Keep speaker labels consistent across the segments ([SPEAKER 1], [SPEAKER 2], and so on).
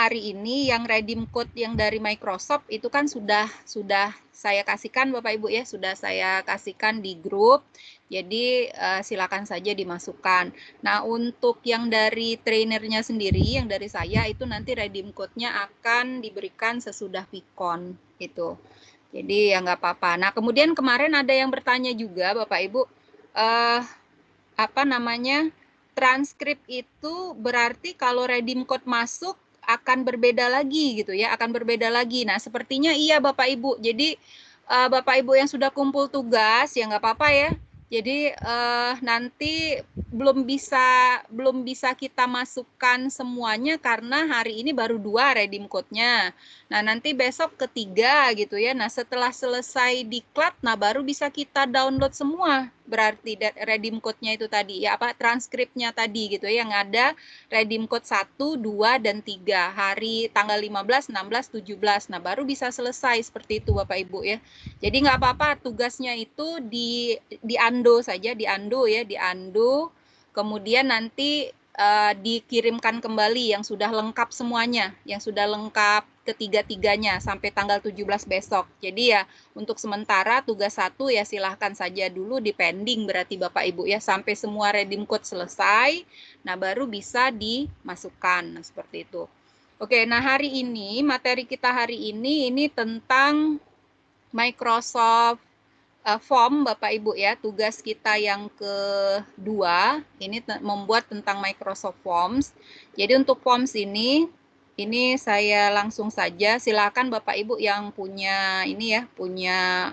[SPEAKER 1] hari ini yang redeem code yang dari Microsoft itu kan sudah saya kasihkan Bapak Ibu ya, sudah saya kasihkan di grup. Jadi silakan saja dimasukkan. Nah, untuk yang dari trainernya sendiri, yang dari saya itu nanti redeem code-nya akan diberikan sesudah Vicon gitu. Jadi ya nggak apa-apa. Nah, kemudian kemarin ada yang bertanya juga Bapak Ibu, apa namanya, transkrip itu berarti kalau redeem code masuk akan berbeda lagi gitu ya, akan berbeda lagi. Nah, sepertinya iya Bapak Ibu. Jadi Bapak Ibu yang sudah kumpul tugas ya nggak apa-apa ya. Jadi nanti belum bisa kita masukkan semuanya karena hari ini baru 2 redeem code-nya. Nah, nanti besok ketiga gitu ya. Nah, setelah selesai diklat, nah baru bisa kita download semua. Berarti redeem code-nya itu tadi ya, apa transkripnya tadi gitu ya, yang ada redeem code 1, 2 dan 3 hari tanggal 15, 16, 17. Nah, baru bisa selesai seperti itu Bapak Ibu ya. Jadi nggak apa-apa, tugasnya itu di undo saja, di undo ya, di undo. Kemudian nanti dikirimkan kembali yang sudah lengkap semuanya, yang sudah lengkap ketiga-tiganya sampai tanggal 17 besok. Jadi ya untuk sementara tugas 1 ya silahkan saja dulu di pending berarti Bapak Ibu ya sampai semua redeem code selesai. Nah, baru bisa dimasukkan. Nah, seperti itu. Oke, nah hari ini materi kita hari ini tentang Microsoft Form Bapak Ibu ya, tugas kita yang kedua ini membuat tentang Microsoft Forms. Jadi untuk Forms ini saya langsung saja silakan Bapak Ibu yang punya ini ya, punya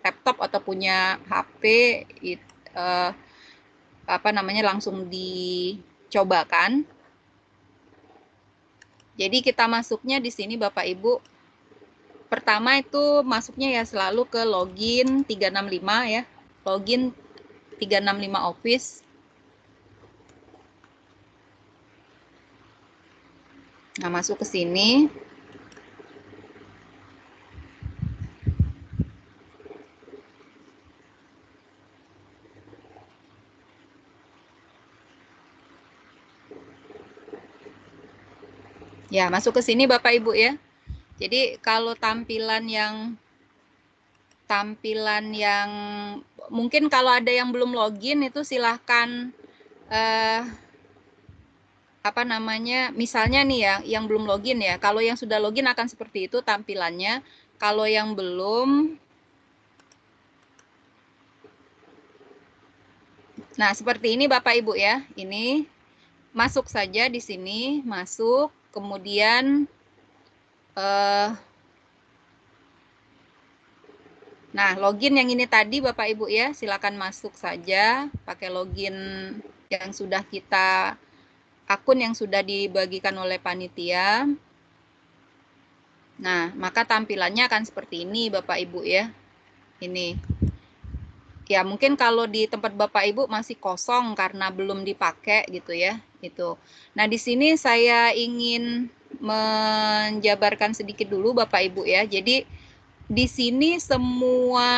[SPEAKER 1] laptop atau punya HP apa namanya langsung dicobakan. Jadi kita masuknya di sini Bapak Ibu. Pertama itu masuknya ya selalu ke login 365 ya. Login 365 Office. Nah, masuk ke sini. Ya, masuk ke sini Bapak Ibu ya. Jadi kalau tampilan yang mungkin kalau ada yang belum login itu silahkan apa namanya, misalnya nih ya, yang belum login ya. Kalau yang sudah login akan seperti itu tampilannya. Kalau yang belum, nah seperti ini Bapak Ibu ya. Ini masuk saja di sini, masuk, kemudian nah, login yang ini tadi Bapak Ibu ya, silakan masuk saja pakai login yang sudah kita akun yang sudah dibagikan oleh panitia. Nah, maka tampilannya akan seperti ini Bapak Ibu ya. Ini. Ya, mungkin kalau di tempat Bapak Ibu masih kosong karena belum dipakai gitu ya. Itu. Nah, di sini saya ingin menjabarkan sedikit dulu Bapak Ibu ya. Jadi di sini semua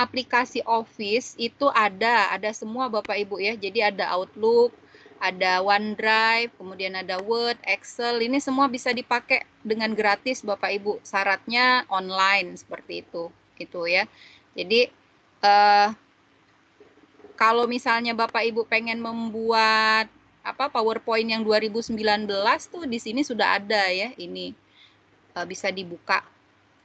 [SPEAKER 1] aplikasi Office itu ada semua Bapak Ibu ya. Jadi ada Outlook, ada OneDrive, kemudian ada Word, Excel. Ini semua bisa dipakai dengan gratis Bapak Ibu. Syaratnya online seperti itu. Itu ya. Jadi kalau misalnya Bapak Ibu pengen membuat PowerPoint yang 2019 tuh di sini sudah ada ya. Ini bisa dibuka.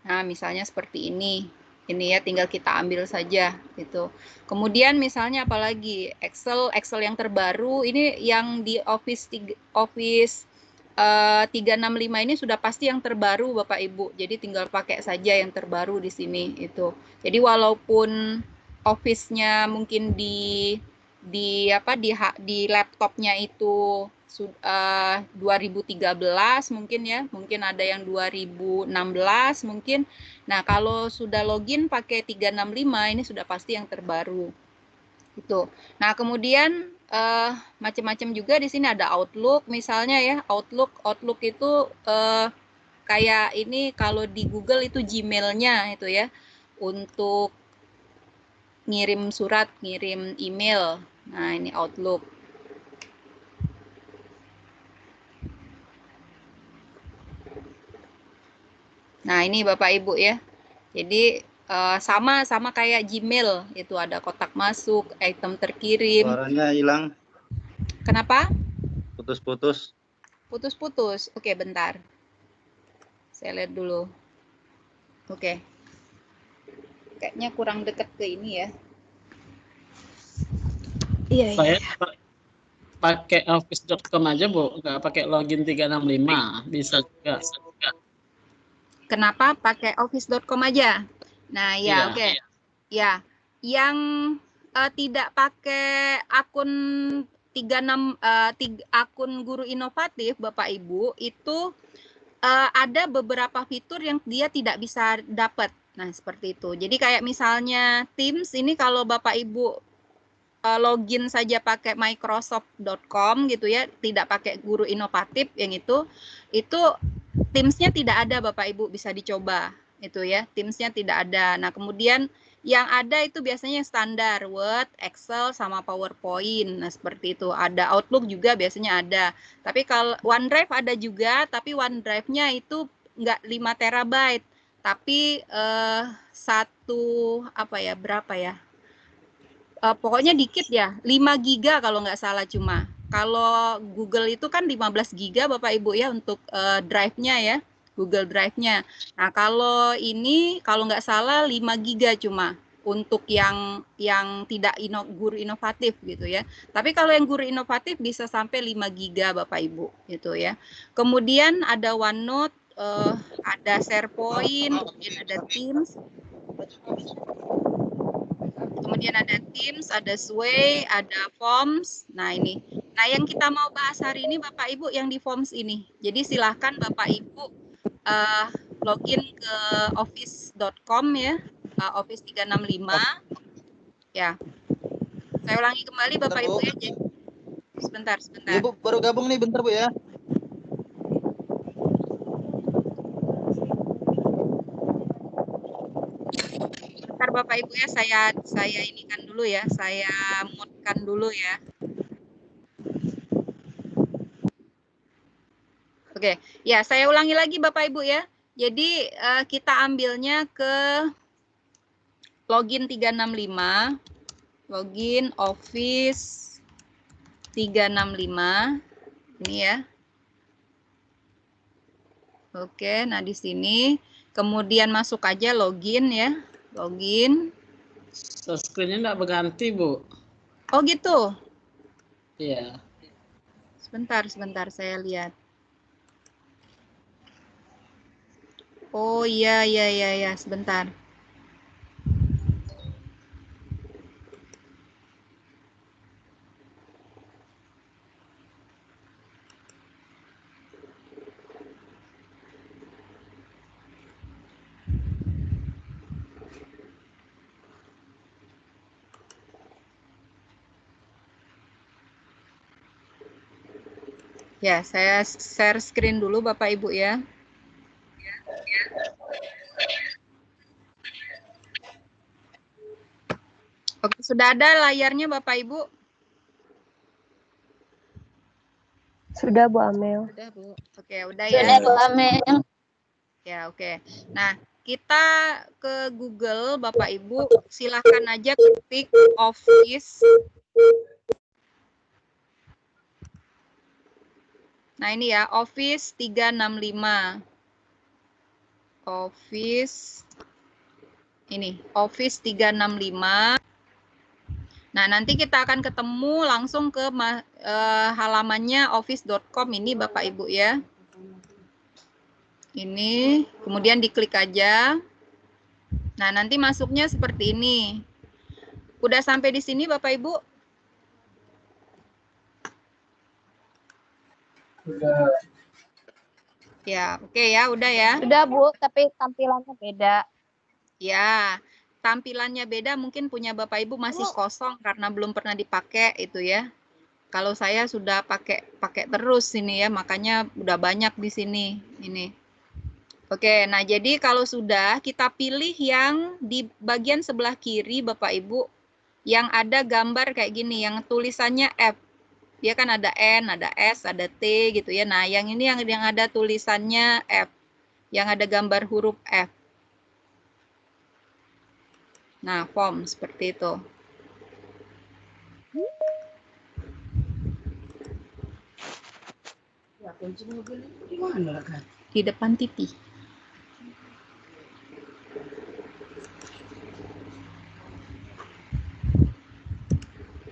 [SPEAKER 1] Nah, misalnya seperti ini. Ini ya tinggal kita ambil saja gitu. Kemudian misalnya apalagi Excel yang terbaru ini yang di Office 365 ini sudah pasti yang terbaru Bapak Ibu. Jadi tinggal pakai saja yang terbaru di sini itu. Jadi walaupun Office-nya mungkin di laptopnya itu 2013 mungkin ya, mungkin ada yang 2016 mungkin. Nah, kalau sudah login pakai 365 ini sudah pasti yang terbaru. Itu. Nah, kemudian macam-macam juga di sini ada Outlook misalnya ya. Outlook itu kayak ini kalau di Google itu Gmail-nya itu ya. Untuk ngirim surat, ngirim email. Nah, ini Outlook. Nah, ini Bapak Ibu ya. Jadi sama kayak Gmail, itu ada kotak masuk, item terkirim.
[SPEAKER 2] Suaranya hilang.
[SPEAKER 1] Kenapa?
[SPEAKER 2] Putus-putus.
[SPEAKER 1] Putus-putus. Oke, bentar. Saya lihat dulu. Oke. Kayaknya kurang dekat ke ini ya. Iya,
[SPEAKER 3] Saya
[SPEAKER 1] iya.
[SPEAKER 3] pakai office.com aja, Bu. Nggak pakai login 365. Bisa juga.
[SPEAKER 1] Kenapa pakai office.com aja? Nah, ya,
[SPEAKER 3] Iya.
[SPEAKER 1] oke. Ya, yang tidak pakai akun 36 akun guru inovatif Bapak Ibu itu ada beberapa fitur yang dia tidak bisa dapat. Nah, seperti itu. Jadi kayak misalnya Teams ini kalau Bapak Ibu login saja pakai microsoft.com gitu ya, tidak pakai guru inovatif yang itu Teams-nya tidak ada Bapak Ibu, bisa dicoba itu ya. Teams-nya tidak ada. Nah, kemudian yang ada itu biasanya yang standar Word, Excel sama PowerPoint. Nah, seperti itu. Ada Outlook juga biasanya ada. Tapi kalau OneDrive ada juga, tapi OneDrive-nya itu enggak 5 terabyte, tapi berapa ya? Pokoknya dikit ya, 5 giga kalau nggak salah cuma. Kalau Google itu kan 15 giga Bapak Ibu ya untuk drive-nya ya, Google Drive-nya. Nah, kalau ini kalau nggak salah 5 giga cuma untuk yang tidak guru inovatif gitu ya. Tapi kalau yang guru inovatif bisa sampai 5 giga Bapak Ibu gitu ya. Kemudian ada OneNote, ada SharePoint, kemudian ada Teams. Kemudian ada Teams, ada Sway, ada Forms. Nah, ini. Nah, yang kita mau bahas hari ini Bapak Ibu yang di Forms ini. Jadi silahkan Bapak Ibu login ke office.com ya. Office 365. Ya. Saya ulangi kembali Bapak Ibu ya. Sebentar.
[SPEAKER 2] Ya Bu, baru gabung nih, bentar Bu ya.
[SPEAKER 1] Bentar Bapak Ibu ya, saya inikan dulu ya, saya mute-kan dulu ya. Oke, ya saya ulangi lagi Bapak Ibu ya. Jadi kita ambilnya ke login 365, login Office 365, ini ya. Oke, nah di sini kemudian masuk aja login ya, login.
[SPEAKER 3] Screen-nya nggak berganti, Bu.
[SPEAKER 1] Oh gitu.
[SPEAKER 3] Iya.
[SPEAKER 1] Sebentar saya lihat. Oh iya, sebentar. Ya, saya share screen dulu Bapak Ibu ya. Oke, sudah ada layarnya Bapak Ibu?
[SPEAKER 4] Sudah Bu Amel.
[SPEAKER 1] Sudah Bu. Oke, udah ya.
[SPEAKER 4] Sudah Bu Amel.
[SPEAKER 1] Ya, oke. Nah, kita ke Google Bapak Ibu, silahkan aja ketik Office. Nah, ini ya, Office 365. Office 365. Nah, nanti kita akan ketemu langsung ke halamannya office.com ini Bapak Ibu ya. Ini, kemudian diklik aja. Nah, nanti masuknya seperti ini. Udah sampai di sini Bapak Ibu?
[SPEAKER 5] Sudah.
[SPEAKER 1] Ya, oke ya, udah ya.
[SPEAKER 4] Sudah Bu, tapi tampilannya beda.
[SPEAKER 1] Ya, tampilannya beda, mungkin punya Bapak Ibu masih kosong karena belum pernah dipakai itu ya. Kalau saya sudah pakai terus ini ya, makanya udah banyak di sini ini. Oke, nah jadi kalau sudah kita pilih yang di bagian sebelah kiri Bapak Ibu yang ada gambar kayak gini, yang tulisannya F. Dia kan ada N, ada S, ada T gitu ya. Nah, yang ini yang ada tulisannya F. yang ada gambar huruf F. Nah, form seperti itu.
[SPEAKER 3] Ya, kunci mobil itu di mana kan?
[SPEAKER 1] Di depan TV.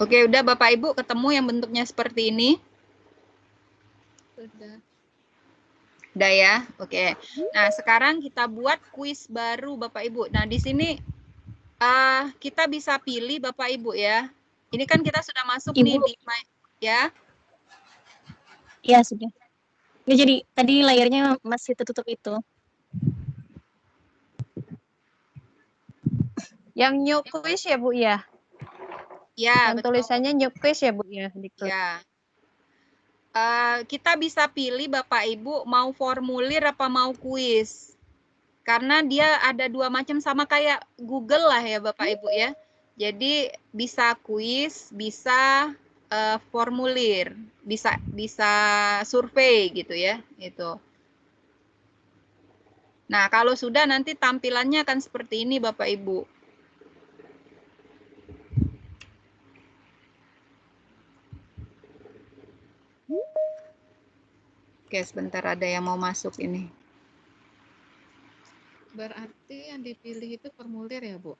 [SPEAKER 1] Oke, udah Bapak Ibu ketemu yang bentuknya seperti ini?
[SPEAKER 5] Sudah.
[SPEAKER 1] Udah ya? Oke. Nah, sekarang kita buat kuis baru Bapak Ibu. Nah, di sini kita bisa pilih Bapak Ibu ya. Ini kan kita sudah masuk nih
[SPEAKER 4] Ibu.
[SPEAKER 1] di ya.
[SPEAKER 4] Iya, sudah. Ini jadi tadi layarnya masih tertutup itu. Yang new quiz ya, Bu ya?
[SPEAKER 1] Ya,
[SPEAKER 4] Yang
[SPEAKER 1] betul.
[SPEAKER 4] tulisannya new quiz ya, Bu ya?
[SPEAKER 1] Ya. Kita bisa pilih Bapak Ibu mau formulir apa mau kuis. Karena dia ada dua macam sama kayak Google lah ya Bapak Ibu ya. Jadi bisa kuis, bisa formulir, bisa survei gitu ya, itu. Nah, kalau sudah nanti tampilannya akan seperti ini Bapak Ibu. Oke, sebentar ada yang mau masuk ini.
[SPEAKER 5] Berarti yang dipilih itu formulir ya, Bu?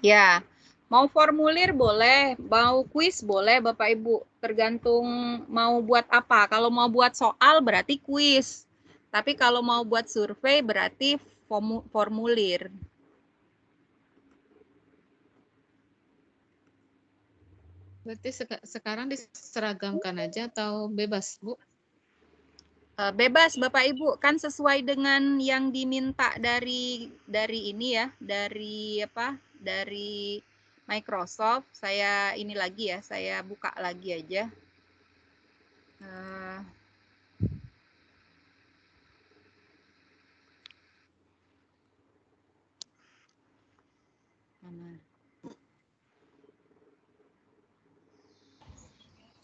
[SPEAKER 1] Ya, mau formulir boleh, mau kuis boleh Bapak Ibu. Tergantung mau buat apa. Kalau mau buat soal berarti kuis. Tapi kalau mau buat survei berarti formulir.
[SPEAKER 5] Berarti sekarang diseragamkan aja atau bebas, Bu?
[SPEAKER 1] Bebas Bapak Ibu, kan sesuai dengan yang diminta dari ini ya, dari apa? Dari Microsoft. Saya ini lagi ya, saya buka lagi aja.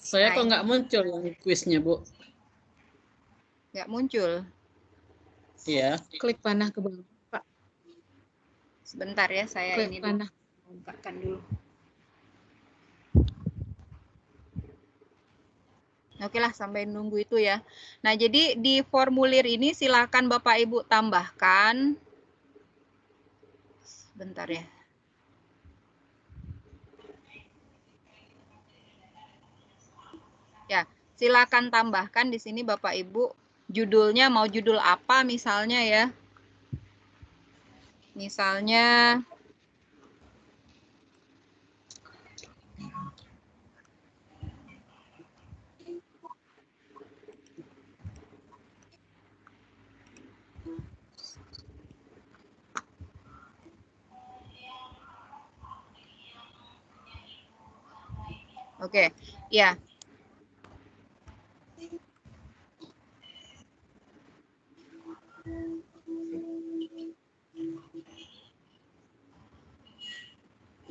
[SPEAKER 3] Saya
[SPEAKER 1] Nah,
[SPEAKER 3] kok nggak muncul yang kuisnya, Bu?
[SPEAKER 1] nggak muncul.
[SPEAKER 3] Iya.
[SPEAKER 5] Klik panah ke bawah, Pak.
[SPEAKER 1] Sebentar ya, saya
[SPEAKER 5] Klik
[SPEAKER 1] ini
[SPEAKER 5] panah.
[SPEAKER 1] bukakan dulu. Oke lah, sampai nunggu itu ya. Nah, jadi di formulir ini silakan Bapak Ibu tambahkan. Bentar ya. Ya, silakan tambahkan di sini Bapak Ibu. Judulnya mau judul apa misalnya ya. Misalnya Oke, ya.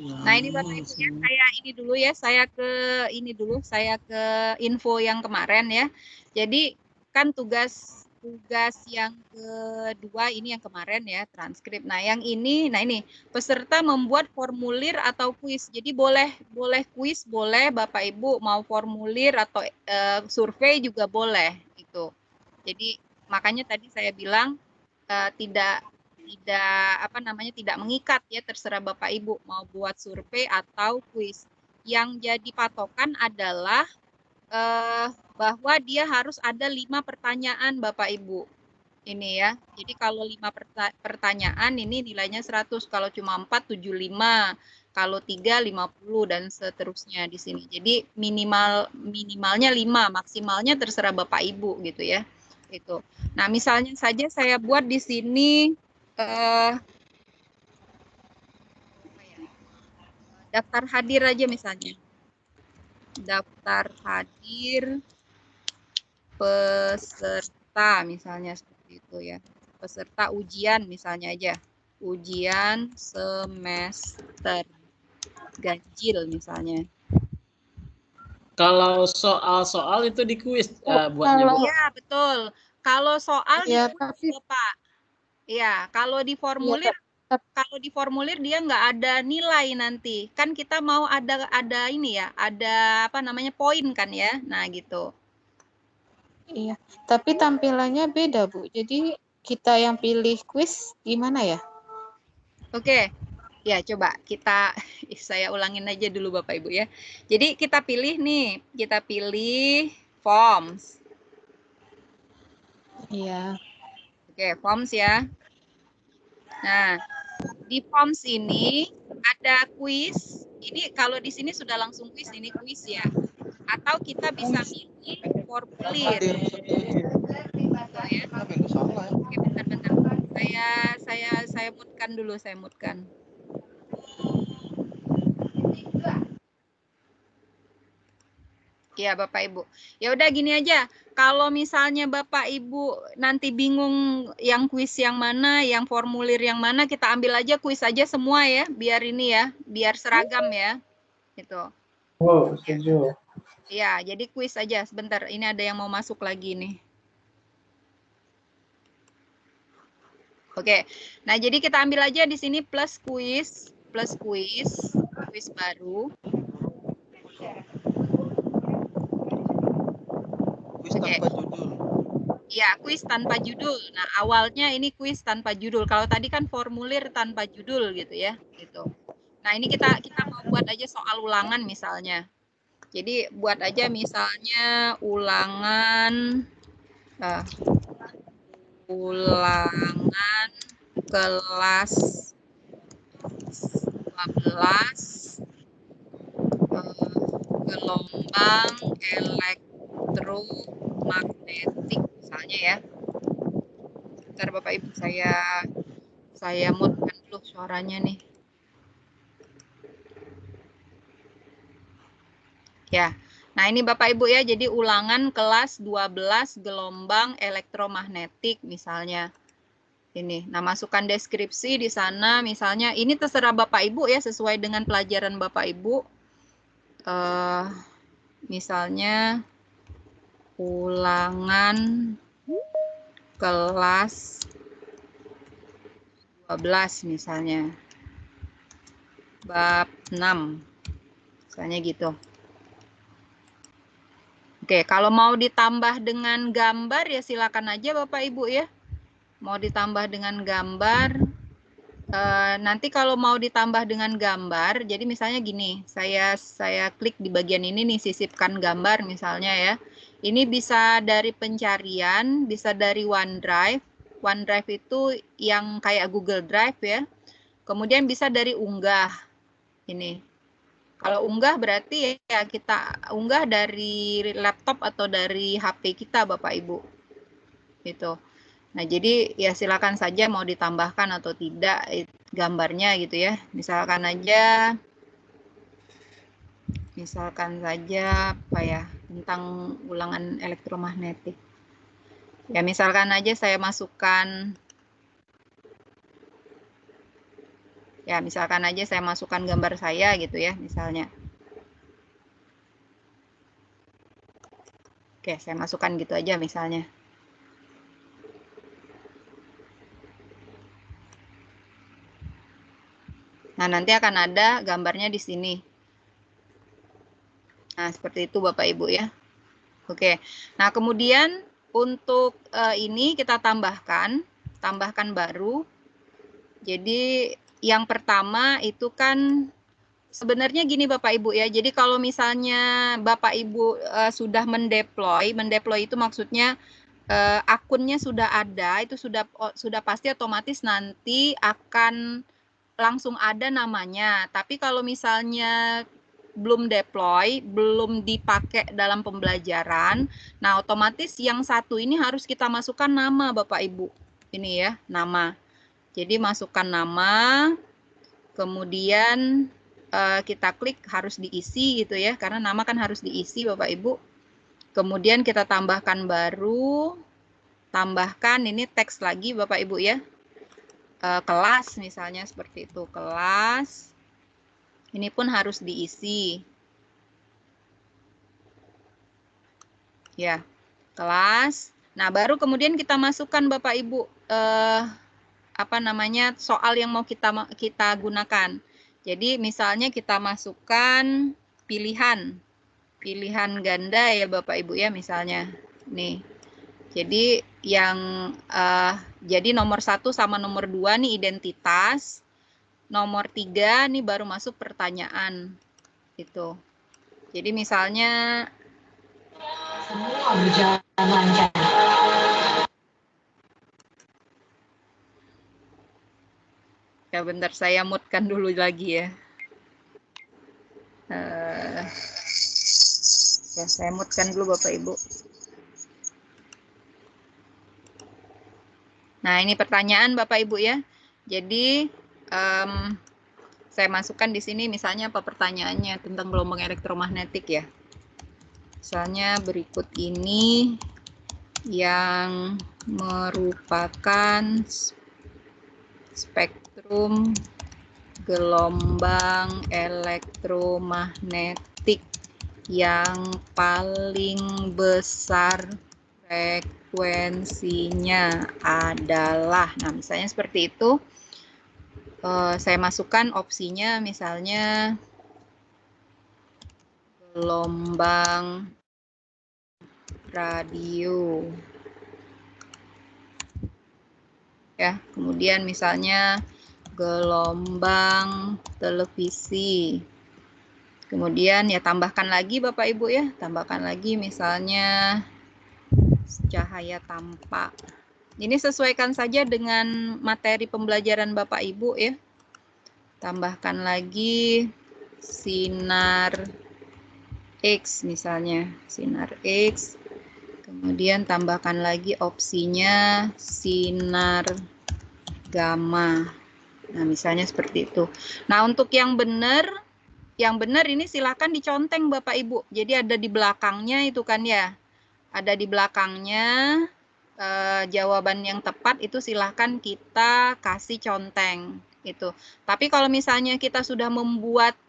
[SPEAKER 1] Nah, ini Bapak Ibu ya, saya ini dulu ya, saya ke info yang kemarin ya. Jadi kan tugas yang kedua ini yang kemarin ya, transkrip. Nah, yang ini, peserta membuat formulir atau kuis. Jadi boleh kuis, boleh Bapak Ibu mau formulir atau survei juga boleh gitu. Jadi makanya tadi saya bilang tidak mengikat ya, terserah Bapak Ibu mau buat survei atau kuis. Yang jadi patokan adalah bahwa dia harus ada 5 pertanyaan Bapak Ibu. Ini ya. Jadi kalau 5 pertanyaan ini nilainya 100, kalau cuma 4 75, kalau 3 50 dan seterusnya di sini. Jadi minimalnya 5, maksimalnya terserah Bapak Ibu gitu ya. Itu. Nah, misalnya saja saya buat di sini daftar hadir aja misalnya. Daftar hadir peserta misalnya seperti itu ya. Peserta ujian misalnya aja. Ujian semester ganjil misalnya.
[SPEAKER 3] Kalau soal-soal itu di kuis buatnya, Bu?
[SPEAKER 1] Iya, betul. Kalau soal
[SPEAKER 5] Iya,
[SPEAKER 1] di
[SPEAKER 5] tapi
[SPEAKER 1] kuis, Bapak. Ya, kalau di
[SPEAKER 5] iya,
[SPEAKER 1] formulir
[SPEAKER 5] Kak.
[SPEAKER 1] kalau di formulir dia nggak ada nilai nanti. Kan kita mau ada ini ya, ada apa namanya poin kan ya. Nah, gitu.
[SPEAKER 5] Iya, tapi tampilannya beda, Bu. Jadi kita yang pilih kuis gimana ya?
[SPEAKER 1] Oke. Ya, coba kita saya ulangin aja dulu Bapak Ibu ya. Jadi kita pilih nih, kita pilih forms.
[SPEAKER 5] Iya.
[SPEAKER 1] Oke, forms ya. Nah, di forms ini ada kuis. Ini kalau di sini sudah langsung kuis, ini kuis ya. Atau kita bisa pilih formulir.
[SPEAKER 2] Ada yang setuju.
[SPEAKER 1] Gitu ya.
[SPEAKER 2] Apa yang salah ya?
[SPEAKER 1] Oke, bentar-bentar. Saya mutkan dulu, saya mutkan. Ya, Bapak Ibu. Ya udah gini aja. Kalau misalnya Bapak Ibu nanti bingung yang kuis yang mana, yang formulir yang mana, kita ambil aja kuis aja semua ya, biar ini ya, biar seragam ya. Gitu.
[SPEAKER 3] Oh, setuju.
[SPEAKER 1] Ya, jadi kuis aja. Sebentar, ini ada yang mau masuk lagi nih. Oke. Nah, jadi kita ambil aja di sini plus kuis baru.
[SPEAKER 2] Kuis
[SPEAKER 1] Oke.
[SPEAKER 2] tanpa judul.
[SPEAKER 1] Ya, kuis tanpa judul. Nah, awalnya ini kuis tanpa judul. Kalau tadi kan formulir tanpa judul gitu ya, gitu. Nah, ini kita mau buat aja soal ulangan misalnya. Jadi buat aja misalnya ulangan kelas 12 gelombang elektromagnetik misalnya ya. Bentar Bapak Ibu, saya mute-kan dulu suaranya nih. Ya. Nah, ini Bapak Ibu ya, jadi ulangan kelas 12 gelombang elektromagnetik misalnya. Ini. Nah, masukkan deskripsi di sana misalnya, ini terserah Bapak Ibu ya, sesuai dengan pelajaran Bapak Ibu. Misalnya ulangan kelas 12 misalnya. Bab 6. Misalnya gitu. Oke, kalau mau ditambah dengan gambar ya silakan aja Bapak Ibu ya. Mau ditambah dengan gambar. Nanti kalau mau ditambah dengan gambar, jadi misalnya gini, saya klik di bagian ini nih, sisipkan gambar misalnya ya. Ini bisa dari pencarian, bisa dari OneDrive. OneDrive itu yang kayak Google Drive ya. Kemudian bisa dari unggah. Ini. Kalau unggah berarti ya kita unggah dari laptop atau dari HP kita Bapak Ibu. Gitu. Nah, jadi ya silakan saja mau ditambahkan atau tidak gambarnya gitu ya. Misalkan saja apa ya, tentang ulangan elektromagnetik. Ya, misalkan aja saya masukkan gambar saya gitu ya, misalnya. Oke, saya masukkan gitu aja misalnya. Nah, nanti akan ada gambarnya di sini. Nah, seperti itu Bapak Ibu ya. Oke. Nah, kemudian untuk ini kita tambahkan baru. Jadi yang pertama itu kan sebenarnya gini Bapak Ibu ya. Jadi kalau misalnya Bapak Ibu sudah mendeploy itu maksudnya akunnya sudah ada, itu sudah pasti otomatis nanti akan langsung ada namanya. Tapi kalau misalnya belum deploy, belum dipakai dalam pembelajaran, nah otomatis yang satu ini harus kita masukkan nama Bapak Ibu. Ini ya, nama. Jadi masukkan nama, kemudian kita klik harus diisi gitu ya, karena nama kan harus diisi Bapak Ibu. Kemudian kita tambahkan baru, tambahkan ini teks lagi Bapak Ibu ya. Kelas misalnya seperti itu, kelas. Ini pun harus diisi. Ya, kelas. Nah, baru kemudian kita masukkan Bapak Ibu soal yang mau kita gunakan. Jadi misalnya kita masukkan pilihan ganda ya Bapak Ibu ya, misalnya nih. Jadi jadi nomor 1 sama nomor 2 nih identitas, nomor 3 nih baru masuk pertanyaan gitu. Jadi misalnya
[SPEAKER 6] semua berjalan lancar.
[SPEAKER 1] Ya bentar, saya mute-kan dulu lagi ya. Ya, saya mute-kan dulu Bapak Ibu. Nah, ini pertanyaan Bapak Ibu ya. Jadi, saya masukkan di sini misalnya apa pertanyaannya tentang gelombang elektromagnetik ya. Misalnya berikut ini yang merupakan spektrum gelombang elektromagnetik yang paling besar frekuensinya adalah, nah misalnya seperti itu. Saya masukkan opsinya misalnya gelombang radio. Ya, kemudian misalnya gelombang televisi. Kemudian ya tambahkan lagi Bapak Ibu ya, tambahkan lagi misalnya cahaya tampak. Ini sesuaikan saja dengan materi pembelajaran Bapak Ibu ya. Tambahkan lagi sinar X misalnya, sinar X. Kemudian tambahkan lagi opsinya sinar gamma. Nah, misalnya seperti itu. Nah, untuk yang benar ini silakan diconteng Bapak Ibu. Jadi ada di belakangnya itu kan ya. Ada di belakangnya jawaban yang tepat itu silahkan kita kasih conteng itu. Tapi kalau misalnya kita sudah membuat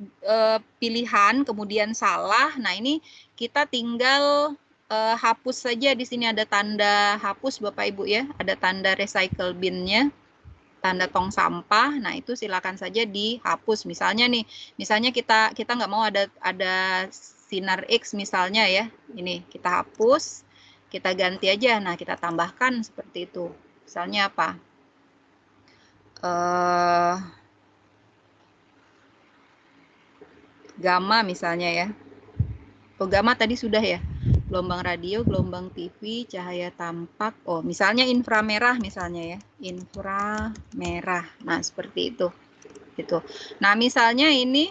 [SPEAKER 1] pilihan kemudian salah, nah ini kita tinggal hapus saja. Di sini ada tanda hapus Bapak Ibu ya, ada tanda recycle bin-nya, tanda tong sampah. Nah itu silakan saja dihapus. Misalnya nih, misalnya kita nggak mau ada sinar X misalnya ya, ini kita hapus. Kita ganti aja, nah kita tambahkan seperti itu. Misalnya apa? Gamma misalnya ya. Oh, gamma tadi sudah ya. Gelombang radio, gelombang TV, cahaya tampak. Oh, misalnya inframerah misalnya ya. Inframerah. Nah, seperti itu. Gitu. Nah, misalnya ini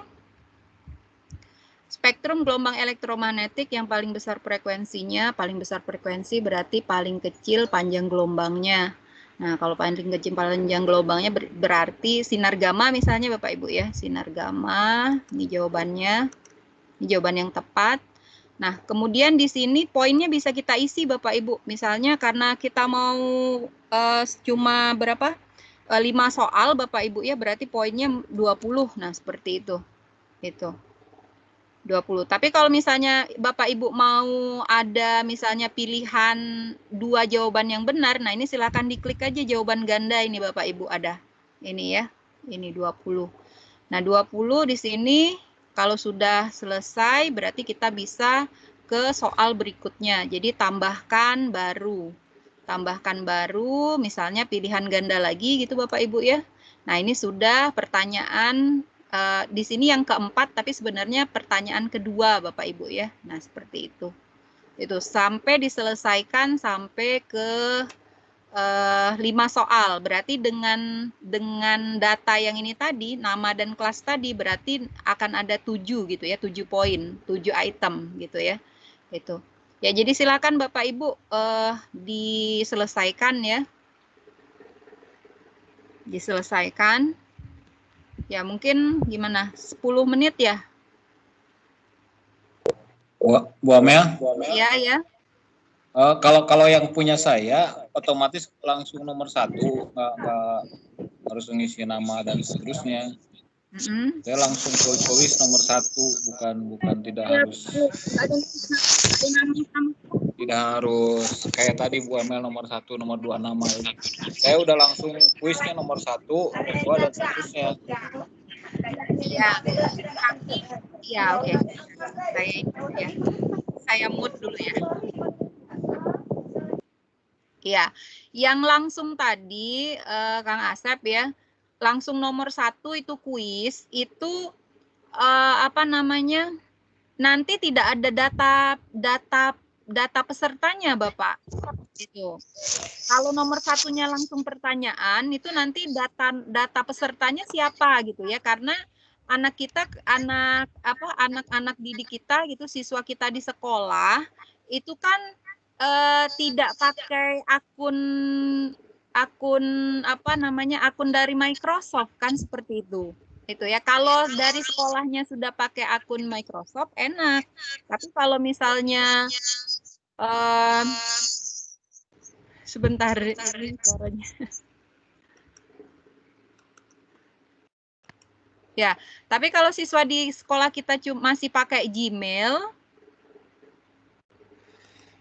[SPEAKER 1] spektrum gelombang elektromagnetik yang paling besar frekuensinya, paling besar frekuensi berarti paling kecil panjang gelombangnya. Nah, kalau paling kecil panjang gelombangnya berarti sinar gamma misalnya Bapak Ibu ya. Sinar gamma, ini jawabannya. Ini jawaban yang tepat. Nah, kemudian di sini poinnya bisa kita isi Bapak Ibu. Misalnya karena kita mau cuma berapa? 5 soal Bapak Ibu ya, berarti poinnya 20. Nah, seperti itu. Itu. 20. Tapi kalau misalnya Bapak Ibu mau ada misalnya pilihan 2 jawaban yang benar, nah ini silakan diklik aja jawaban ganda ini Bapak Ibu ada. Ini ya, ini 20. Nah 20 di sini kalau sudah selesai berarti kita bisa ke soal berikutnya. Jadi tambahkan baru. Tambahkan baru, misalnya pilihan ganda lagi gitu Bapak Ibu ya. Nah ini sudah pertanyaan di sini yang keempat, tapi sebenarnya pertanyaan kedua Bapak Ibu ya. Nah seperti itu. Itu sampai diselesaikan sampai ke 5 soal. Berarti dengan data yang ini tadi, nama dan kelas tadi berarti akan ada 7 gitu ya, 7 poin, 7 item gitu ya. Itu. Ya jadi silakan Bapak Ibu diselesaikan ya. Diselesaikan. Ya mungkin gimana? 10 menit ya?
[SPEAKER 2] Bu Amel?
[SPEAKER 1] Iya, ya.
[SPEAKER 2] Kalau yang punya saya otomatis langsung nomor 1, nggak harus mengisi nama dan seterusnya. Saya langsung tulis nomor 1, bukan tidak harus. Tidak harus kayak tadi Bu Amel nomor 1, nomor 2 nama ini. Saya udah langsung kuisnya nomor 1, nomor 2 dan seterusnya.
[SPEAKER 1] Ya, ya oke. Saya mute dulu ya. Ya, yang langsung tadi Kang Asep ya, langsung nomor 1 itu kuis itu apa namanya? Nanti tidak ada data pesertanya, Bapak. Itu. Kalau nomor 1-nya langsung pertanyaan, itu nanti data pesertanya siapa gitu ya, karena anak-anak didik kita gitu, siswa kita di sekolah itu kan tidak pakai akun dari Microsoft kan, seperti itu. Itu ya, kalau dari sekolahnya sudah pakai akun Microsoft enak, tapi kalau misalnya sebentar ini suaranya. Ya, tapi kalau siswa di sekolah kita masih pakai Gmail,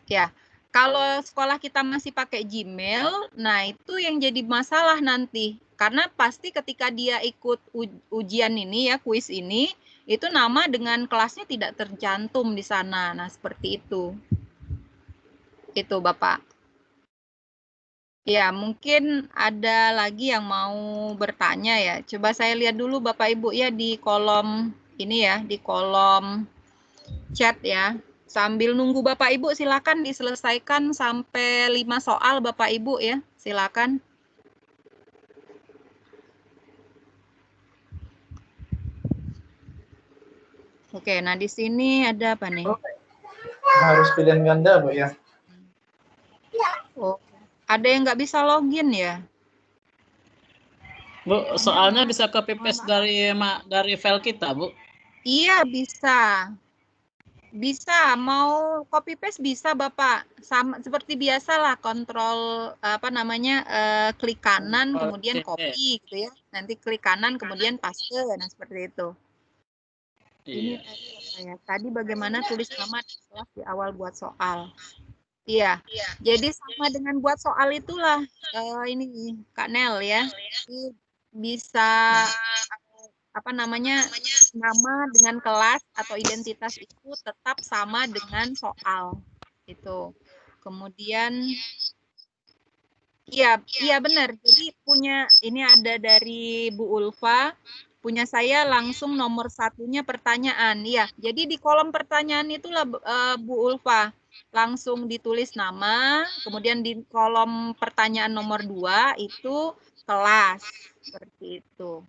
[SPEAKER 1] ya, kalau sekolah kita masih pakai Gmail, nah itu yang jadi masalah nanti. Karena pasti ketika dia ikut ujian ini ya, kuis ini, itu nama dengan kelasnya tidak tercantum di sana. Nah, seperti itu. Itu, Bapak. Ya, mungkin ada lagi yang mau bertanya ya. Coba saya lihat dulu Bapak Ibu ya di kolom ini ya, di kolom chat ya. Sambil nunggu Bapak Ibu, silakan diselesaikan sampai 5 soal Bapak Ibu ya. Silakan. Oke, nah di sini ada apa nih?
[SPEAKER 7] Harus pilihan ganda, Bu ya.
[SPEAKER 1] Oh, ada yang nggak bisa login ya?
[SPEAKER 3] Bu, soalnya bisa copy paste dari file kita, Bu.
[SPEAKER 1] Iya, bisa. Bisa, mau copy paste bisa Bapak. Sama seperti biasa lah, kontrol klik kanan kemudian copy gitu ya. Nanti klik kanan kemudian paste, nah seperti itu. Ini tadi bagaimana tulis nama di kelas di awal buat soal. Iya. Jadi sama dengan buat soal itulah ini Kak Nel ya. Jadi bisa nama dengan kelas atau identitas itu tetap sama dengan soal itu. Kemudian iya benar. Jadi ini ada dari Bu Ulfa, punya saya langsung nomor 1-nya pertanyaan. Iya, jadi di kolom pertanyaan itulah Bu Ulfa langsung ditulis nama, kemudian di kolom pertanyaan nomor 2 itu kelas seperti itu.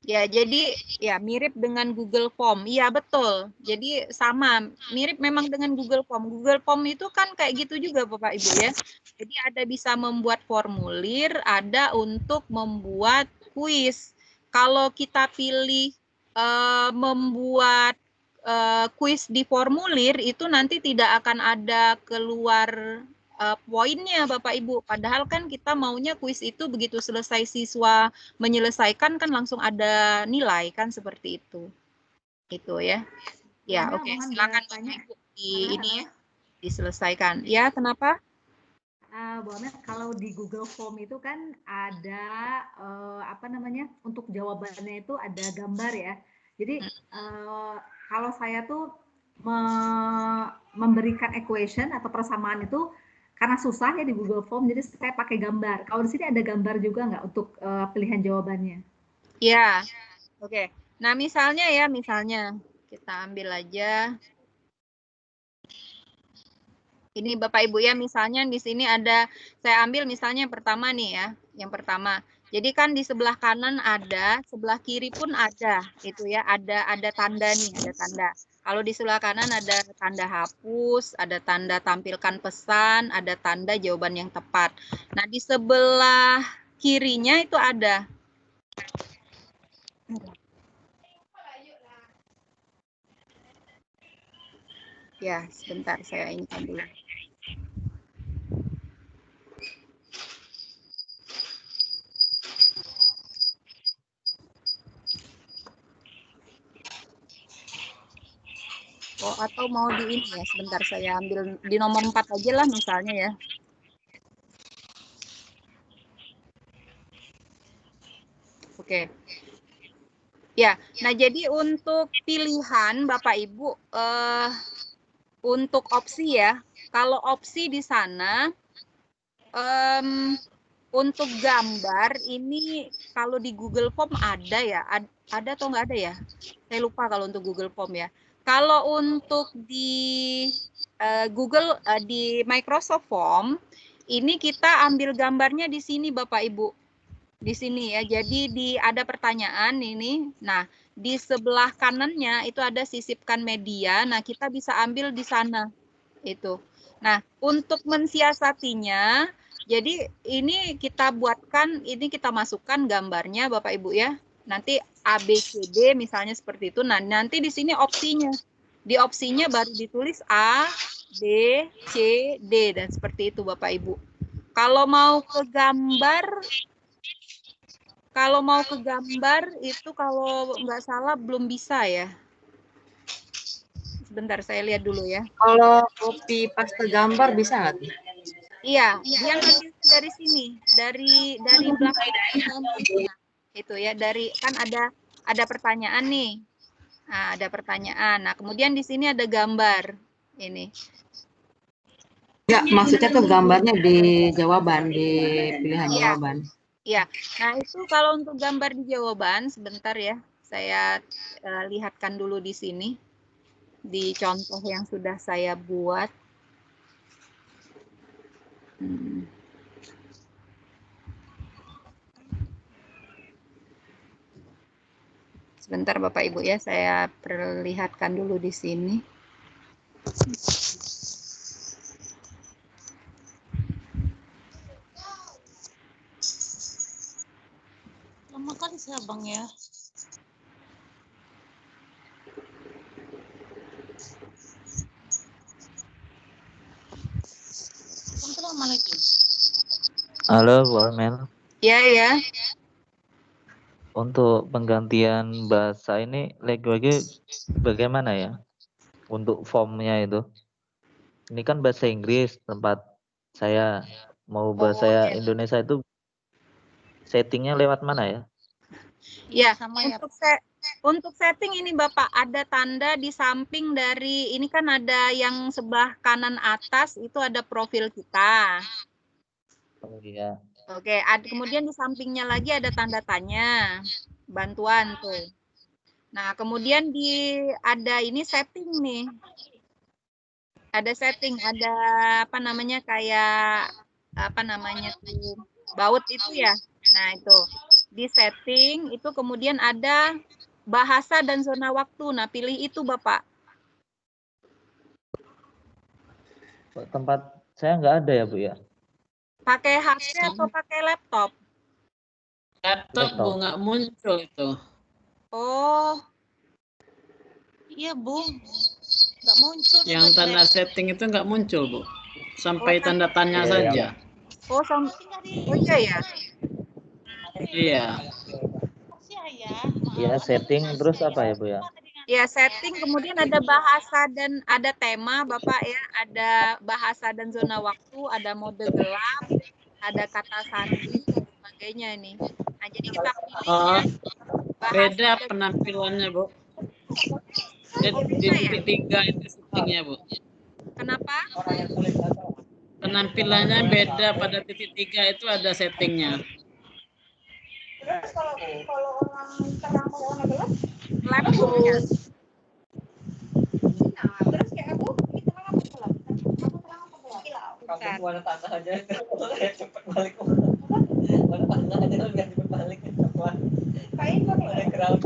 [SPEAKER 1] Ya, jadi ya mirip dengan Google Form. Iya, betul. Jadi sama, mirip memang dengan Google Form. Google Form itu kan kayak gitu juga Bapak Ibu ya. Jadi ada bisa membuat formulir, ada untuk membuat kuis. Kalau kita pilih membuat kuis di formulir, itu nanti tidak akan ada keluar poinnya Bapak Ibu. Padahal kan kita maunya kuis itu begitu selesai siswa menyelesaikan kan langsung ada nilai kan, seperti itu. Itu ya. Ya, oke. Silakan Bapak Ibu ini ya diselesaikan. Ya, kenapa?
[SPEAKER 6] Bu Amel, kalau di Google Form itu kan ada untuk jawabannya itu ada gambar ya. Jadi kalau saya tuh memberikan equation atau persamaan itu karena susah ya di Google Form, jadi saya pakai gambar. Kalau di sini ada gambar juga nggak untuk pilihan jawabannya?
[SPEAKER 1] Ya, oke. Nah, misalnya kita ambil aja. Ini Bapak Ibu ya, misalnya di sini ada, saya ambil misalnya yang pertama nih ya, yang pertama. Jadi kan di sebelah kanan ada, sebelah kiri pun ada, itu ya, ada tanda nih, ada tanda. Kalau di sebelah kanan ada tanda hapus, ada tanda tampilkan pesan, ada tanda jawaban yang tepat. Nah, di sebelah kirinya itu ada. Ya, sebentar saya ingat dulu. Oh, atau mau di ini ya, sebentar saya ambil di nomor 4 aja lah misalnya ya. Oke. Ya, nah jadi untuk pilihan Bapak Ibu, untuk opsi ya, kalau opsi di sana, untuk gambar ini kalau di Google Form ada ya, ada atau nggak ada ya? Saya lupa kalau untuk Google Form ya. Kalau untuk di Google, di Microsoft Form, ini kita ambil gambarnya di sini Bapak Ibu. Di sini ya, jadi ada pertanyaan ini. Nah, di sebelah kanannya itu ada sisipkan media. Nah, kita bisa ambil di sana. Itu. Nah, untuk mensiasatinya, jadi ini kita buatkan, ini kita masukkan gambarnya Bapak Ibu ya. Nanti A, B, C, D misalnya seperti itu. Nah, nanti di sini opsinya. Di opsinya baru ditulis A, B, C, D. Dan seperti itu Bapak Ibu. Kalau mau ke gambar itu kalau nggak salah belum bisa ya. Sebentar saya lihat dulu ya.
[SPEAKER 8] Kalau copy paste gambar bisa nggak?
[SPEAKER 1] Iya, dia ngambil dari sini, dari belakang. Nah, itu ya, dari kan ada pertanyaan nih. Nah, ada pertanyaan. Nah, kemudian di sini ada gambar. Ini.
[SPEAKER 8] Ya, maksudnya tuh gambarnya di jawaban, di pilihan jawaban.
[SPEAKER 1] Iya. Nah, itu kalau untuk gambar di jawaban, sebentar ya. Saya lihatkan dulu di sini. Di contoh yang sudah saya buat. Sebentar Bapak Ibu ya, saya perlihatkan dulu di sini.
[SPEAKER 9] Lama kali sih Abang ya.
[SPEAKER 10] Halo, Bu Amel.
[SPEAKER 1] Ya.
[SPEAKER 10] Untuk penggantian bahasa ini lagi bagaimana ya? Untuk formnya itu. Ini kan bahasa Inggris, tempat saya mau bahasa Indonesia itu settingnya lewat mana ya?
[SPEAKER 1] Ya, untuk setting ini Bapak ada tanda di samping dari, ini kan ada yang sebelah kanan atas itu ada profil kita.
[SPEAKER 10] Oh iya.
[SPEAKER 1] Oke, kemudian di sampingnya lagi ada tanda tanya, bantuan tuh. Nah, kemudian ada ini setting nih. Ada setting, ada apa namanya kayak apa namanya tuh baut itu ya. Nah, itu di setting itu kemudian ada bahasa dan zona waktu. Nah, pilih itu Bapak.
[SPEAKER 10] Tempat saya nggak ada ya Bu ya.
[SPEAKER 1] Pakai HP atau pakai laptop?
[SPEAKER 3] Laptop Bu, nggak muncul itu.
[SPEAKER 1] Oh.
[SPEAKER 9] Iya Bu, nggak muncul.
[SPEAKER 3] Yang tanda setting itu nggak muncul Bu, sampai tanda tanya saja.
[SPEAKER 1] Oh iya ya.
[SPEAKER 3] Iya.
[SPEAKER 10] Ya setting terus apa ya Bu ya?
[SPEAKER 1] Ya setting, kemudian ada bahasa dan ada tema Bapak ya, ada bahasa dan zona waktu, ada mode gelap, ada kata sandi dan sebagainya nih. Nah jadi kita pilih ya.
[SPEAKER 3] Beda penampilannya Bu. Di titik 3 itu settingnya Bu.
[SPEAKER 1] Kenapa?
[SPEAKER 3] Penampilannya beda, pada titik 3 itu ada settingnya.
[SPEAKER 1] Terus kalau orang terang mau warna gelap, laptopnya. Nah, terus kayak aku ini terang apa gelap? Aku terang apa gelap? Kamu warna tanah aja, cepet balik. Warna tanah aja biar cepet balik. Kain kok warna ground.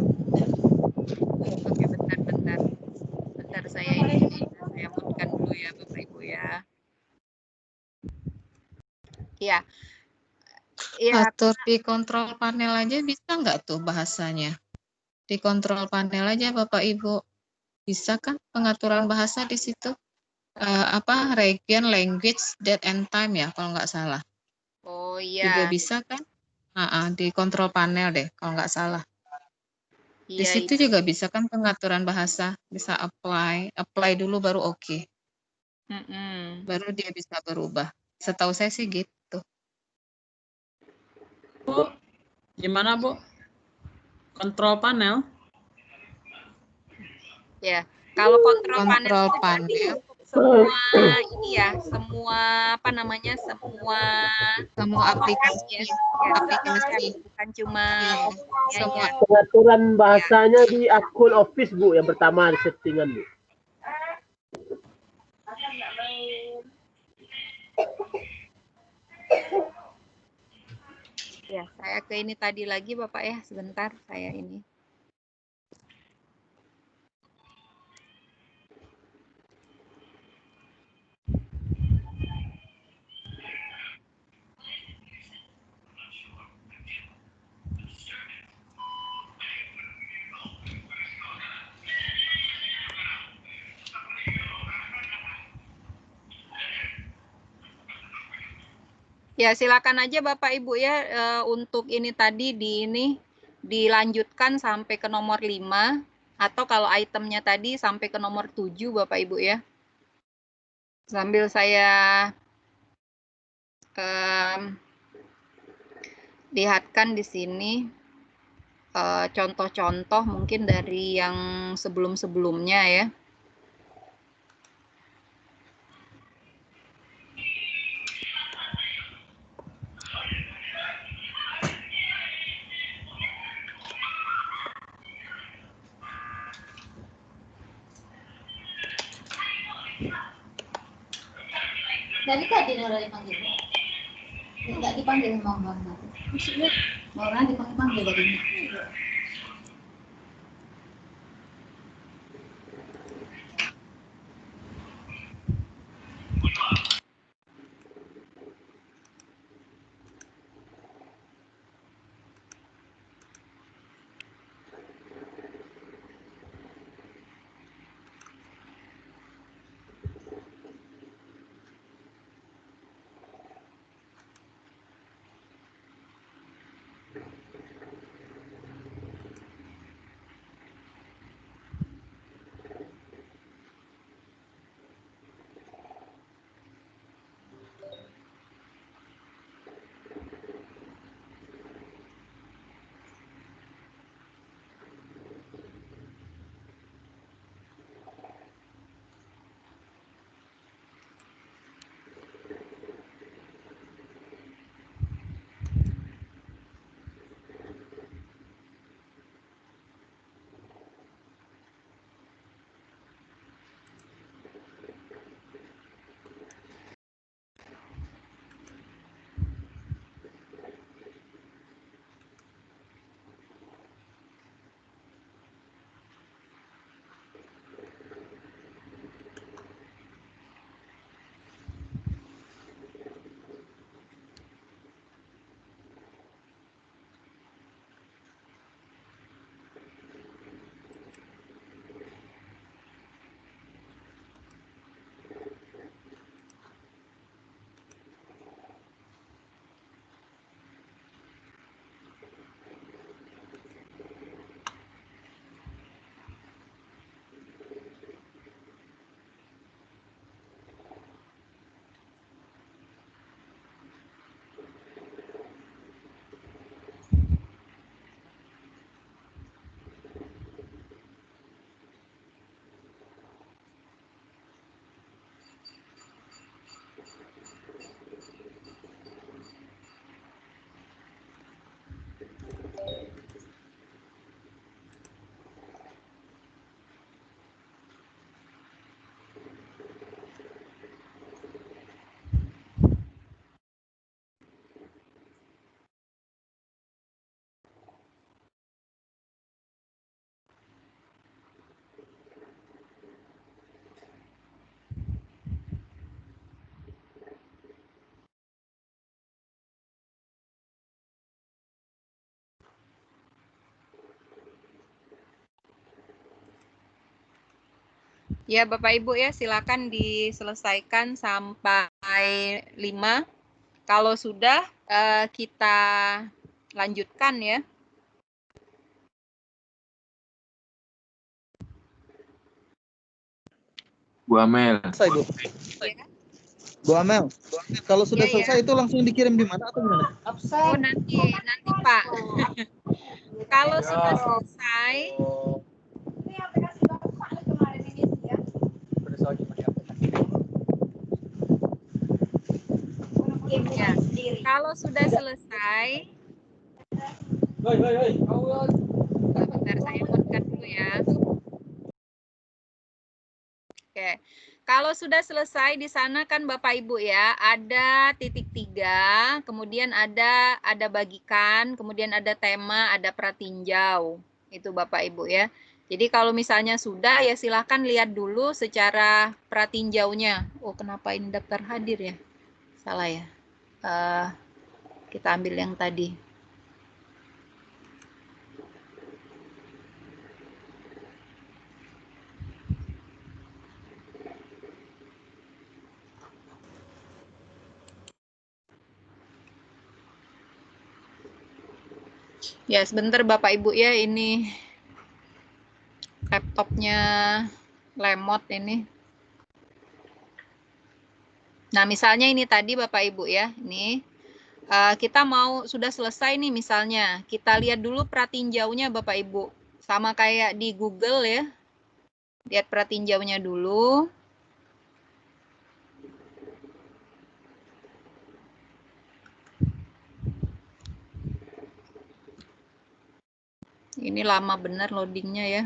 [SPEAKER 1] Oke, bentar saya ini saya mutkan dulu ya Bapak Ibu ya. Iya.
[SPEAKER 5] Ya, atur di kontrol panel aja bisa nggak tuh bahasanya? Di kontrol panel aja Bapak Ibu. Bisa kan pengaturan bahasa di situ? Region, language, date and time ya kalau nggak salah.
[SPEAKER 1] Oh iya.
[SPEAKER 5] Juga bisa kan? Di kontrol panel deh kalau nggak salah. Di
[SPEAKER 1] Iya,
[SPEAKER 5] situ juga bisa kan pengaturan bahasa, bisa apply dulu baru oke. Baru dia bisa berubah. Setahu saya sih gitu.
[SPEAKER 3] Bu, gimana Bu? Kontrol panel?
[SPEAKER 1] Ya, kalau kontrol panel
[SPEAKER 5] Kontrol
[SPEAKER 1] itu berarti
[SPEAKER 5] panel.
[SPEAKER 1] untuk semua ini ya, semua apa namanya, semua
[SPEAKER 5] aplikasi,
[SPEAKER 1] ya, aplikasi, bukan cuma
[SPEAKER 5] semua
[SPEAKER 11] Pengaturan bahasanya di akun Office Bu yang pertama di settingan Bu.
[SPEAKER 1] Ya, saya ke ini tadi lagi Bapak ya, sebentar saya ini. Ya, silakan aja Bapak Ibu ya untuk ini tadi dilanjutkan sampai ke nomor 5 atau kalau itemnya tadi sampai ke nomor 7 Bapak Ibu ya. Sambil saya lihatkan di sini contoh-contoh mungkin dari yang sebelum-sebelumnya ya.
[SPEAKER 12] Dari tadi udah dipanggil. Enggak dipanggil sama Bang. Maksudnya orang dipanggil dari ini.
[SPEAKER 1] Ya, Bapak Ibu ya, silakan diselesaikan sampai 5. Kalau sudah kita lanjutkan ya.
[SPEAKER 13] Bu Amel.
[SPEAKER 14] Selesai, Bu.
[SPEAKER 1] Ya.
[SPEAKER 14] Bu Amel, kalau sudah
[SPEAKER 1] Ya,
[SPEAKER 14] selesai
[SPEAKER 1] ya.
[SPEAKER 14] itu langsung dikirim di mana atau gimana?
[SPEAKER 1] Oh, nanti Pak. Kalau sudah selesai, ya. Kalau sudah selesai, bentar saya modkan dulu ya. Oke, kalau sudah selesai di sana kan Bapak Ibu ya, ada titik 3, kemudian ada bagikan, kemudian ada tema, ada pratinjau. Itu Bapak Ibu ya. Jadi kalau misalnya sudah ya silahkan lihat dulu secara pratinjaunya. Oh, kenapa ini daftar hadir ya? Salah ya. Kita ambil yang tadi. Ya, sebentar Bapak Ibu ya, ini laptopnya lemot ini. Nah, misalnya ini tadi Bapak Ibu ya, ini kita mau sudah selesai nih misalnya. Kita lihat dulu pratinjaunya Bapak Ibu. Sama kayak di Google ya. Lihat pratinjaunya dulu. Ini lama benar loadingnya ya.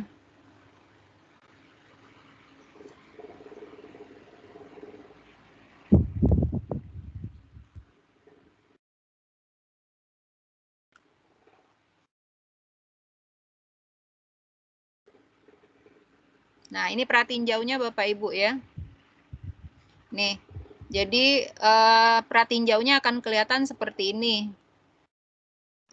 [SPEAKER 1] Nah, ini pratinjaunya Bapak Ibu ya. Nih, jadi pratinjaunya akan kelihatan seperti ini.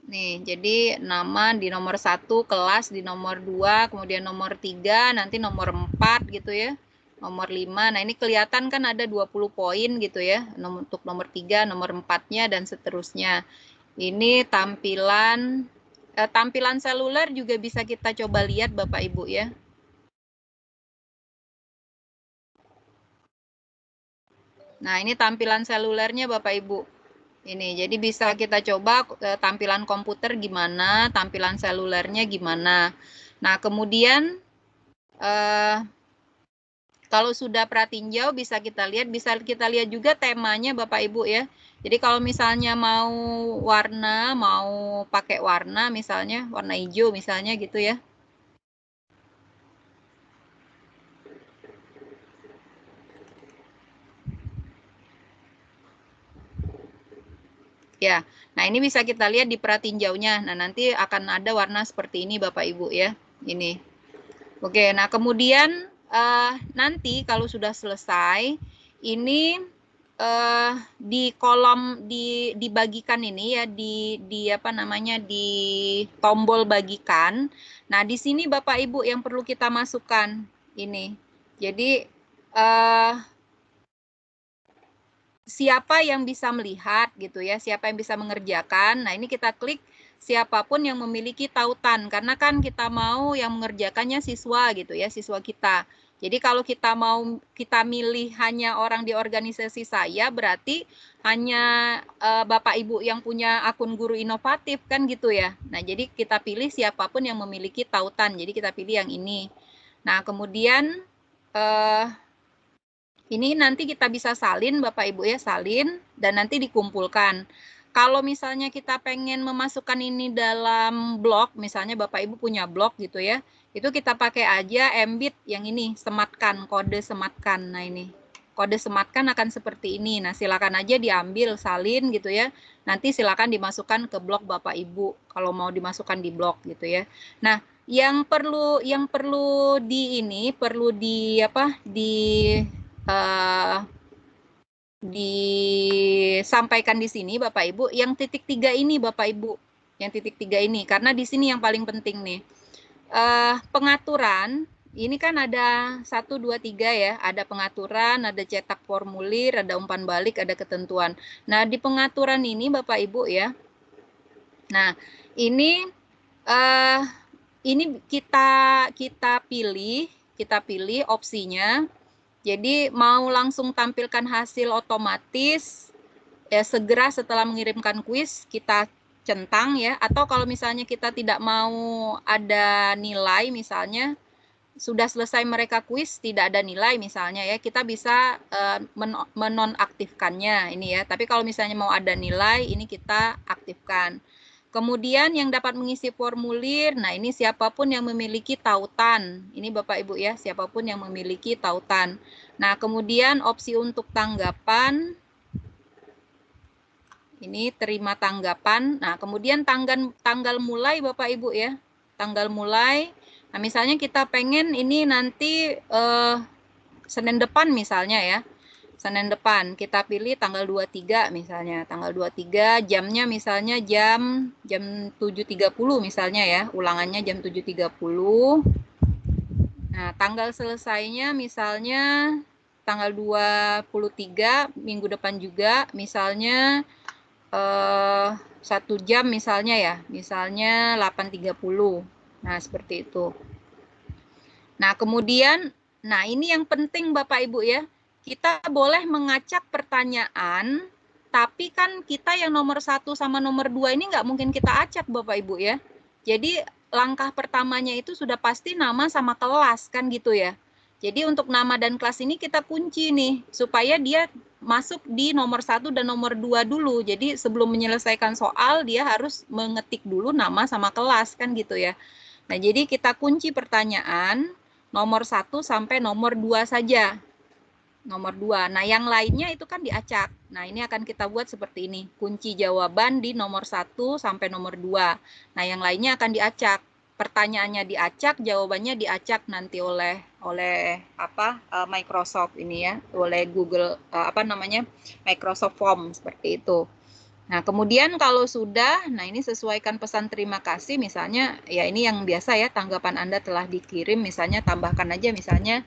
[SPEAKER 1] Nih, jadi nama di nomor 1, kelas di nomor 2, kemudian nomor 3, nanti nomor 4 gitu ya. Nomor 5. Nah, ini kelihatan kan ada 20 poin gitu ya. Untuk nomor 3, nomor 4-nya dan seterusnya. Ini tampilan seluler juga bisa kita coba lihat Bapak Ibu ya. Nah, ini tampilan selulernya Bapak Ibu. Ini, jadi bisa kita coba tampilan komputer gimana, tampilan selulernya gimana. Nah, kemudian kalau sudah pratinjau bisa kita lihat juga temanya Bapak Ibu ya. Jadi kalau misalnya mau pakai warna misalnya, warna hijau misalnya gitu ya. Ya, nah ini bisa kita lihat di pratinjaunya. Nah, nanti akan ada warna seperti ini Bapak Ibu ya. Ini. Oke, nah kemudian nanti kalau sudah selesai, ini di kolom dibagikan ini ya, di apa namanya, di tombol bagikan. Nah, di sini Bapak Ibu yang perlu kita masukkan ini. Jadi siapa yang bisa melihat gitu ya, siapa yang bisa mengerjakan. Nah, ini kita klik siapapun yang memiliki tautan, karena kan kita mau yang mengerjakannya siswa gitu ya, siswa kita. Jadi kalau kita milih hanya orang di organisasi saya, berarti hanya Bapak Ibu yang punya akun guru inovatif kan gitu ya. Nah, jadi kita pilih siapapun yang memiliki tautan. Jadi kita pilih yang ini. Nah, kemudian ini nanti kita bisa salin Bapak Ibu ya, salin dan nanti dikumpulkan. Kalau misalnya kita pengen memasukkan ini dalam blog, misalnya Bapak Ibu punya blog gitu ya, itu kita pakai aja Mbit yang ini, sematkan, kode sematkan. Nah ini, kode sematkan akan seperti ini. Nah silakan aja diambil, salin gitu ya. Nanti silakan dimasukkan ke blog Bapak Ibu, kalau mau dimasukkan di blog gitu ya. Nah, yang perlu disampaikan di sini Bapak Ibu, yang titik 3 ini Bapak Ibu, yang titik 3 ini, karena di sini yang paling penting nih. Pengaturan, ini kan ada 1, 2, 3 ya, ada pengaturan, ada cetak formulir, ada umpan balik, ada ketentuan. Nah, di pengaturan ini Bapak Ibu ya, nah ini kita pilih opsinya. Jadi mau langsung tampilkan hasil otomatis, ya segera setelah mengirimkan kuis kita centang ya. Atau kalau misalnya kita tidak mau ada nilai misalnya, sudah selesai mereka kuis tidak ada nilai misalnya ya, kita bisa menonaktifkannya ini ya. Tapi kalau misalnya mau ada nilai, ini kita aktifkan. Kemudian yang dapat mengisi formulir, nah ini siapapun yang memiliki tautan. Ini Bapak Ibu ya, siapapun yang memiliki tautan. Nah kemudian opsi untuk tanggapan, ini terima tanggapan. Nah kemudian tanggal mulai Bapak Ibu ya, tanggal mulai. Nah misalnya kita pengen ini nanti Senin depan misalnya ya. Senin depan kita pilih tanggal 23 misalnya. Tanggal 23 jamnya misalnya jam 7.30 misalnya ya. Ulangannya jam 7.30. Nah, tanggal selesainya misalnya tanggal 23 minggu depan juga misalnya 1 jam misalnya ya. Misalnya 8.30. Nah, seperti itu. Nah, kemudian ini yang penting Bapak Ibu ya. Kita boleh mengacak pertanyaan, tapi kan kita yang nomor 1 sama nomor 2 ini nggak mungkin kita acak Bapak Ibu ya. Jadi langkah pertamanya itu sudah pasti nama sama kelas kan gitu ya. Jadi untuk nama dan kelas ini kita kunci nih, supaya dia masuk di nomor 1 dan nomor 2 dulu. Jadi sebelum menyelesaikan soal, dia harus mengetik dulu nama sama kelas kan gitu ya. Nah jadi kita kunci pertanyaan nomor 1 sampai nomor 2 saja. Nomor 2. Nah, yang lainnya itu kan diacak. Nah, ini akan kita buat seperti ini. Kunci jawaban di nomor 1 sampai nomor 2. Nah, yang lainnya akan diacak. Pertanyaannya diacak, jawabannya diacak nanti oleh Microsoft ini ya, oleh Google Microsoft Form seperti itu. Nah, kemudian kalau sudah, nah ini sesuaikan pesan terima kasih misalnya, ya ini yang biasa ya, tanggapan Anda telah dikirim, misalnya tambahkan aja misalnya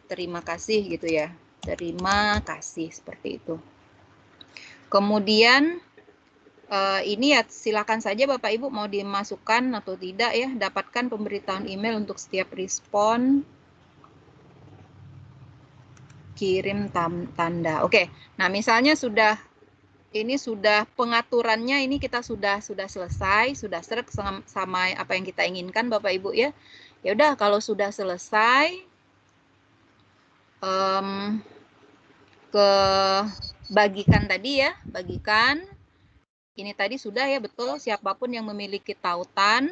[SPEAKER 1] terima kasih gitu ya. Terima kasih seperti itu. Kemudian ini ya silakan saja Bapak Ibu mau dimasukkan atau tidak ya. Dapatkan pemberitahuan email untuk setiap respon. Kirim tanda. Oke. Nah, misalnya sudah pengaturannya ini kita sudah selesai, sudah seret sama apa yang kita inginkan Bapak Ibu ya. Ya udah kalau sudah selesai ke bagikan tadi ya, bagikan. Ini tadi sudah ya betul, siapapun yang memiliki tautan,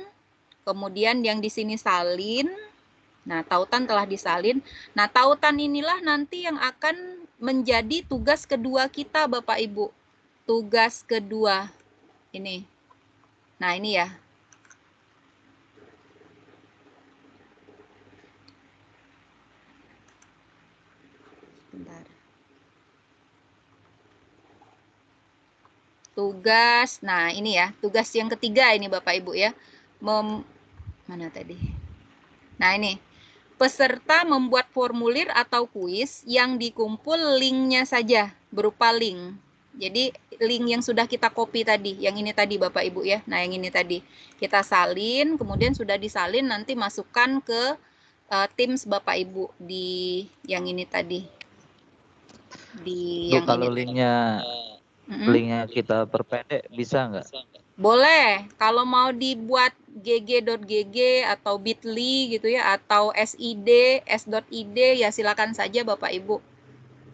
[SPEAKER 1] kemudian yang di sini salin. Nah, tautan telah disalin. Nah, tautan inilah nanti yang akan menjadi tugas kedua kita Bapak Ibu. Tugas kedua ini. Nah, ini ya. Bentar. Tugas, nah ini ya, tugas yang ketiga ini Bapak Ibu ya. Mana tadi? Nah ini, peserta membuat formulir atau kuis yang dikumpul linknya saja, berupa link. Jadi link yang sudah kita copy tadi, yang ini tadi Bapak Ibu ya. Nah yang ini tadi, kita salin, kemudian sudah disalin nanti masukkan ke Teams Bapak Ibu di yang ini tadi. Di yang
[SPEAKER 10] kalau
[SPEAKER 1] ini
[SPEAKER 10] linknya kita perpendek bisa nggak?
[SPEAKER 1] Boleh, kalau mau dibuat gg.gg atau bit.ly gitu ya, atau sid, s.id ya silakan saja Bapak Ibu.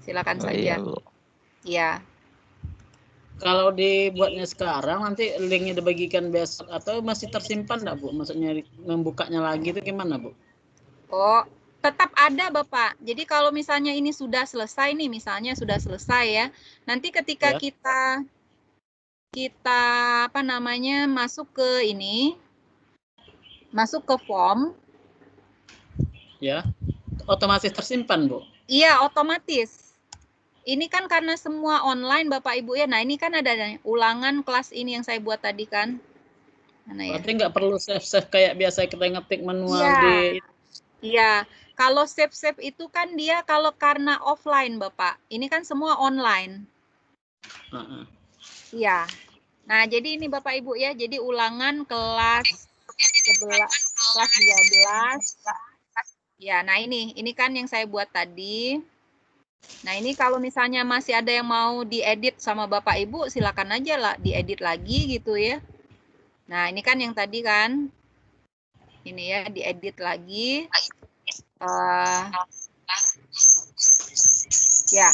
[SPEAKER 1] Silakan saja. Iya.
[SPEAKER 3] Kalau dibuatnya sekarang nanti linknya dibagikan besok atau masih tersimpan enggak Bu? Maksudnya membukanya lagi itu gimana Bu?
[SPEAKER 1] Oh, tetap ada Bapak. Jadi kalau misalnya ini sudah selesai nih, misalnya sudah selesai ya. Nanti ketika kita masuk ke ini, masuk ke form.
[SPEAKER 3] Ya, otomatis tersimpan Bu?
[SPEAKER 1] Iya, otomatis. Ini kan karena semua online Bapak Ibu ya. Nah ini kan ada ulangan kelas ini yang saya buat tadi kan. Mana ya?
[SPEAKER 3] Berarti nggak perlu save kayak biasa kita ngetik manual di.
[SPEAKER 1] Iya, kalau save itu kan dia kalau karena offline Bapak. Ini kan semua online. Iya. Nah jadi ini Bapak Ibu ya. Jadi ulangan kelas 11, kelas 12. Ya, nah ini kan yang saya buat tadi. Nah, ini kalau misalnya masih ada yang mau diedit sama Bapak Ibu, silakan aja lah diedit lagi gitu ya. Nah, ini kan yang tadi kan. Ini ya, diedit lagi. Ya,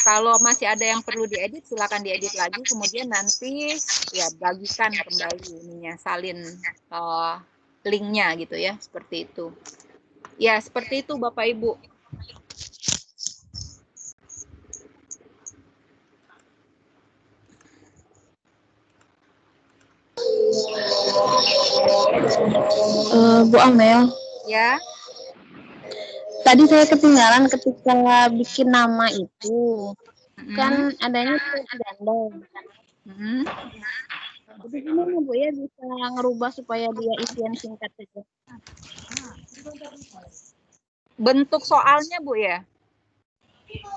[SPEAKER 1] kalau masih ada yang perlu diedit, silakan diedit lagi. Kemudian nanti ya bagikan kembali ininya, salin linknya gitu ya, seperti itu. Ya, seperti itu Bapak Ibu.
[SPEAKER 4] Bu Amel.
[SPEAKER 1] Ya.
[SPEAKER 4] Tadi saya ketinggalan ketika bikin nama itu. Kan adanya ganda. Jadi gimana Bu ya bisa ngerubah supaya dia isian singkat saja?
[SPEAKER 1] Bentuk soalnya Bu ya?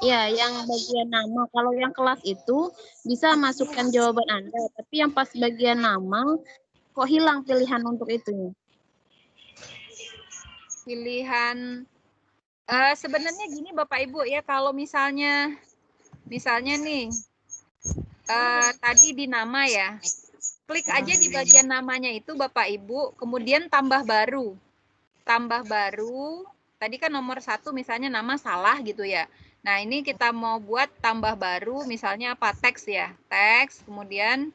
[SPEAKER 4] Ya, yang bagian nama. Kalau yang kelas itu bisa masukkan jawaban Anda, tapi yang pas bagian nama kok hilang pilihan untuk itu?
[SPEAKER 1] Pilihan sebenarnya gini Bapak Ibu ya, kalau misalnya nih tadi di nama ya, klik aja di bagian namanya itu Bapak Ibu, kemudian tambah baru. Tambah baru, tadi kan nomor 1 misalnya nama salah gitu ya. Nah, ini kita mau buat tambah baru, misalnya apa? Teks ya. Teks, kemudian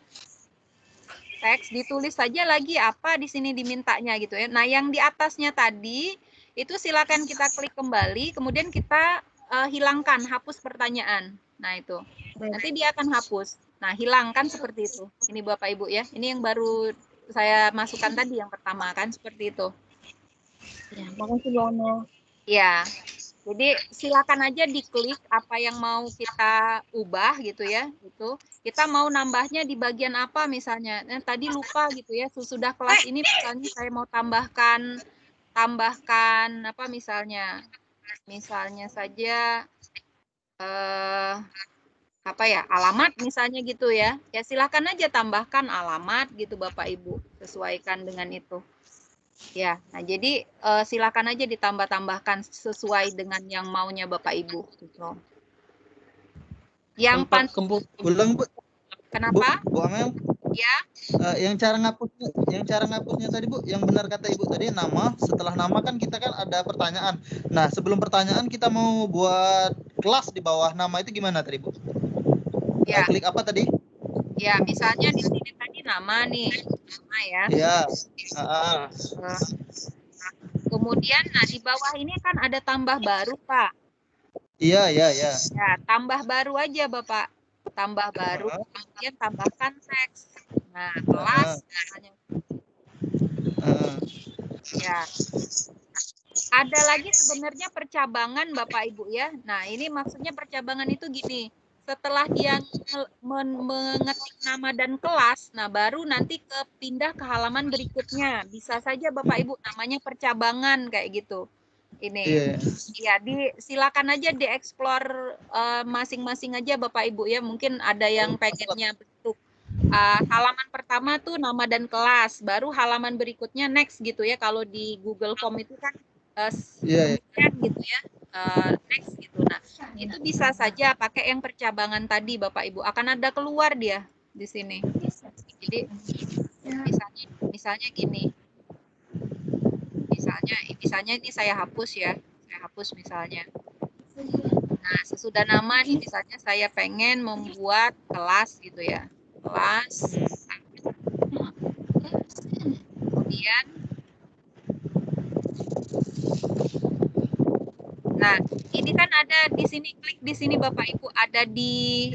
[SPEAKER 1] teks, ditulis saja lagi apa di sini dimintanya gitu ya. Nah, yang di atasnya tadi, itu silakan kita klik kembali, kemudian kita hilangkan, hapus pertanyaan. Nah, itu. Nanti dia akan hapus. Nah, hilangkan seperti itu. Ini Bapak Ibu ya. Ini yang baru saya masukkan tadi, yang pertama kan, seperti itu.
[SPEAKER 4] Ya, makasih Bu Amel.
[SPEAKER 1] Ya, jadi silakan aja diklik apa yang mau kita ubah gitu ya. Itu kita mau nambahnya di bagian apa misalnya. Nah, tadi lupa gitu ya. Sesudah kelas ini misalnya saya mau tambahkan apa misalnya. Misalnya saja apa ya? Alamat misalnya gitu ya. Ya silakan aja tambahkan alamat gitu Bapak Ibu. Sesuaikan dengan itu. Ya, nah jadi silakan aja ditambah-tambahkan sesuai dengan yang maunya Bapak Ibu. Gitu. Yang
[SPEAKER 14] ulang Bu.
[SPEAKER 1] Kenapa?
[SPEAKER 14] Bu Amel.
[SPEAKER 1] Ya.
[SPEAKER 14] Yang cara ngapusnya tadi Bu, yang benar kata Ibu tadi nama, setelah nama kan kita kan ada pertanyaan. Nah, sebelum pertanyaan kita mau buat kelas di bawah nama itu gimana tadi Bu?
[SPEAKER 1] Ya.
[SPEAKER 14] Klik apa tadi?
[SPEAKER 1] Ya, misalnya di sini tadi nama nih, nama ya.
[SPEAKER 14] Iya.
[SPEAKER 1] Kemudian, nah di bawah ini kan ada tambah baru, Pak.
[SPEAKER 14] Iya.
[SPEAKER 1] Ya, tambah baru aja, Bapak. Tambah baru, kemudian tambahkan teks. Nah, kelas. Ya. Ada lagi sebenarnya percabangan, Bapak Ibu ya. Nah, ini maksudnya percabangan itu gini. Setelah dia mengetik nama dan kelas, nah baru nanti pindah ke halaman berikutnya. Bisa saja Bapak Ibu namanya percabangan kayak gitu. Ini, ya silakan aja dieksplor masing-masing aja Bapak Ibu ya. Mungkin ada yang pengennya bentuk halaman pertama tuh nama dan kelas, baru halaman berikutnya next gitu ya. Kalau di Google Form itu kan gitu ya. Next gitu. Nah, itu bisa saja pakai yang percabangan tadi Bapak Ibu. Akan ada keluar dia di sini. Jadi misalnya gini. Misalnya ini saya hapus ya. Saya hapus misalnya. Nah, sesudah nama nih misalnya saya pengen membuat kelas gitu ya. Kelas. Kemudian nah, ini kan ada di sini, klik di sini Bapak Ibu, ada di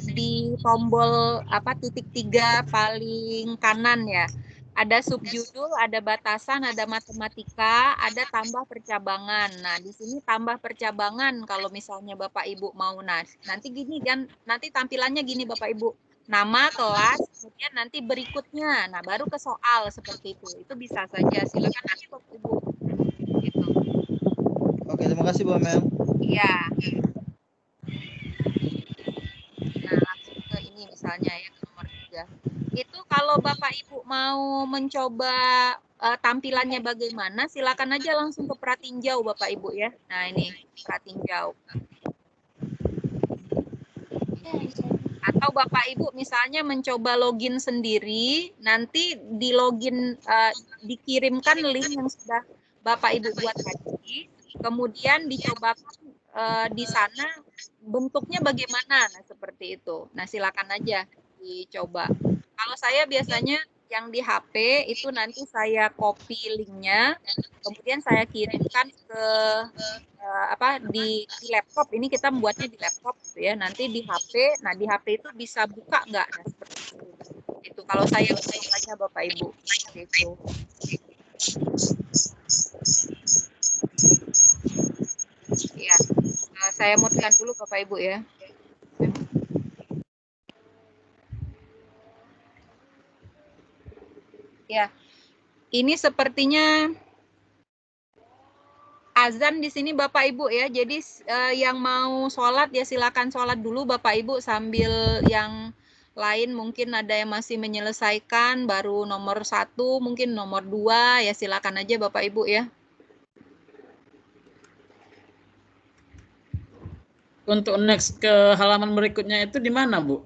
[SPEAKER 1] tombol apa titik 3 paling kanan ya. Ada subjudul, ada batasan, ada matematika, ada tambah percabangan. Nah, di sini tambah percabangan kalau misalnya Bapak Ibu mau. Nah, nanti gini kan, nanti tampilannya gini Bapak Ibu. Nama, kelas, kemudian nanti berikutnya. Nah, baru ke soal seperti itu. Itu bisa saja. Silakan aja Bapak Ibu. Gitu.
[SPEAKER 14] Oke, terima kasih Bu Amel.
[SPEAKER 1] Iya. Nah, langsung ke ini misalnya ya, ke nomor 3. Itu kalau Bapak Ibu mau mencoba tampilannya bagaimana, silakan aja langsung ke pratinjau Bapak Ibu ya. Nah, ini pratinjau. Atau Bapak Ibu misalnya mencoba login sendiri, nanti di login dikirimkan link yang sudah Bapak Ibu buat tadi, kemudian dicobakan di sana bentuknya bagaimana, nah seperti itu. Nah silakan aja dicoba. Kalau saya biasanya yang di HP itu nanti saya copy linknya, kemudian saya kirimkan ke di laptop. Ini kita membuatnya di laptop gitu ya. Nanti di HP, nah di HP itu bisa buka nggak? Nah seperti itu. Kalau saya biasanya Bapak Ibu gitu. Ya, saya mutkan dulu Bapak Ibu ya. Ya, ini sepertinya azan di sini Bapak Ibu ya. Jadi yang mau sholat ya silakan sholat dulu Bapak Ibu, sambil yang lain mungkin ada yang masih menyelesaikan, baru nomor 1, mungkin nomor 2 ya silakan aja Bapak Ibu ya.
[SPEAKER 3] Untuk next ke halaman berikutnya itu di mana, Bu?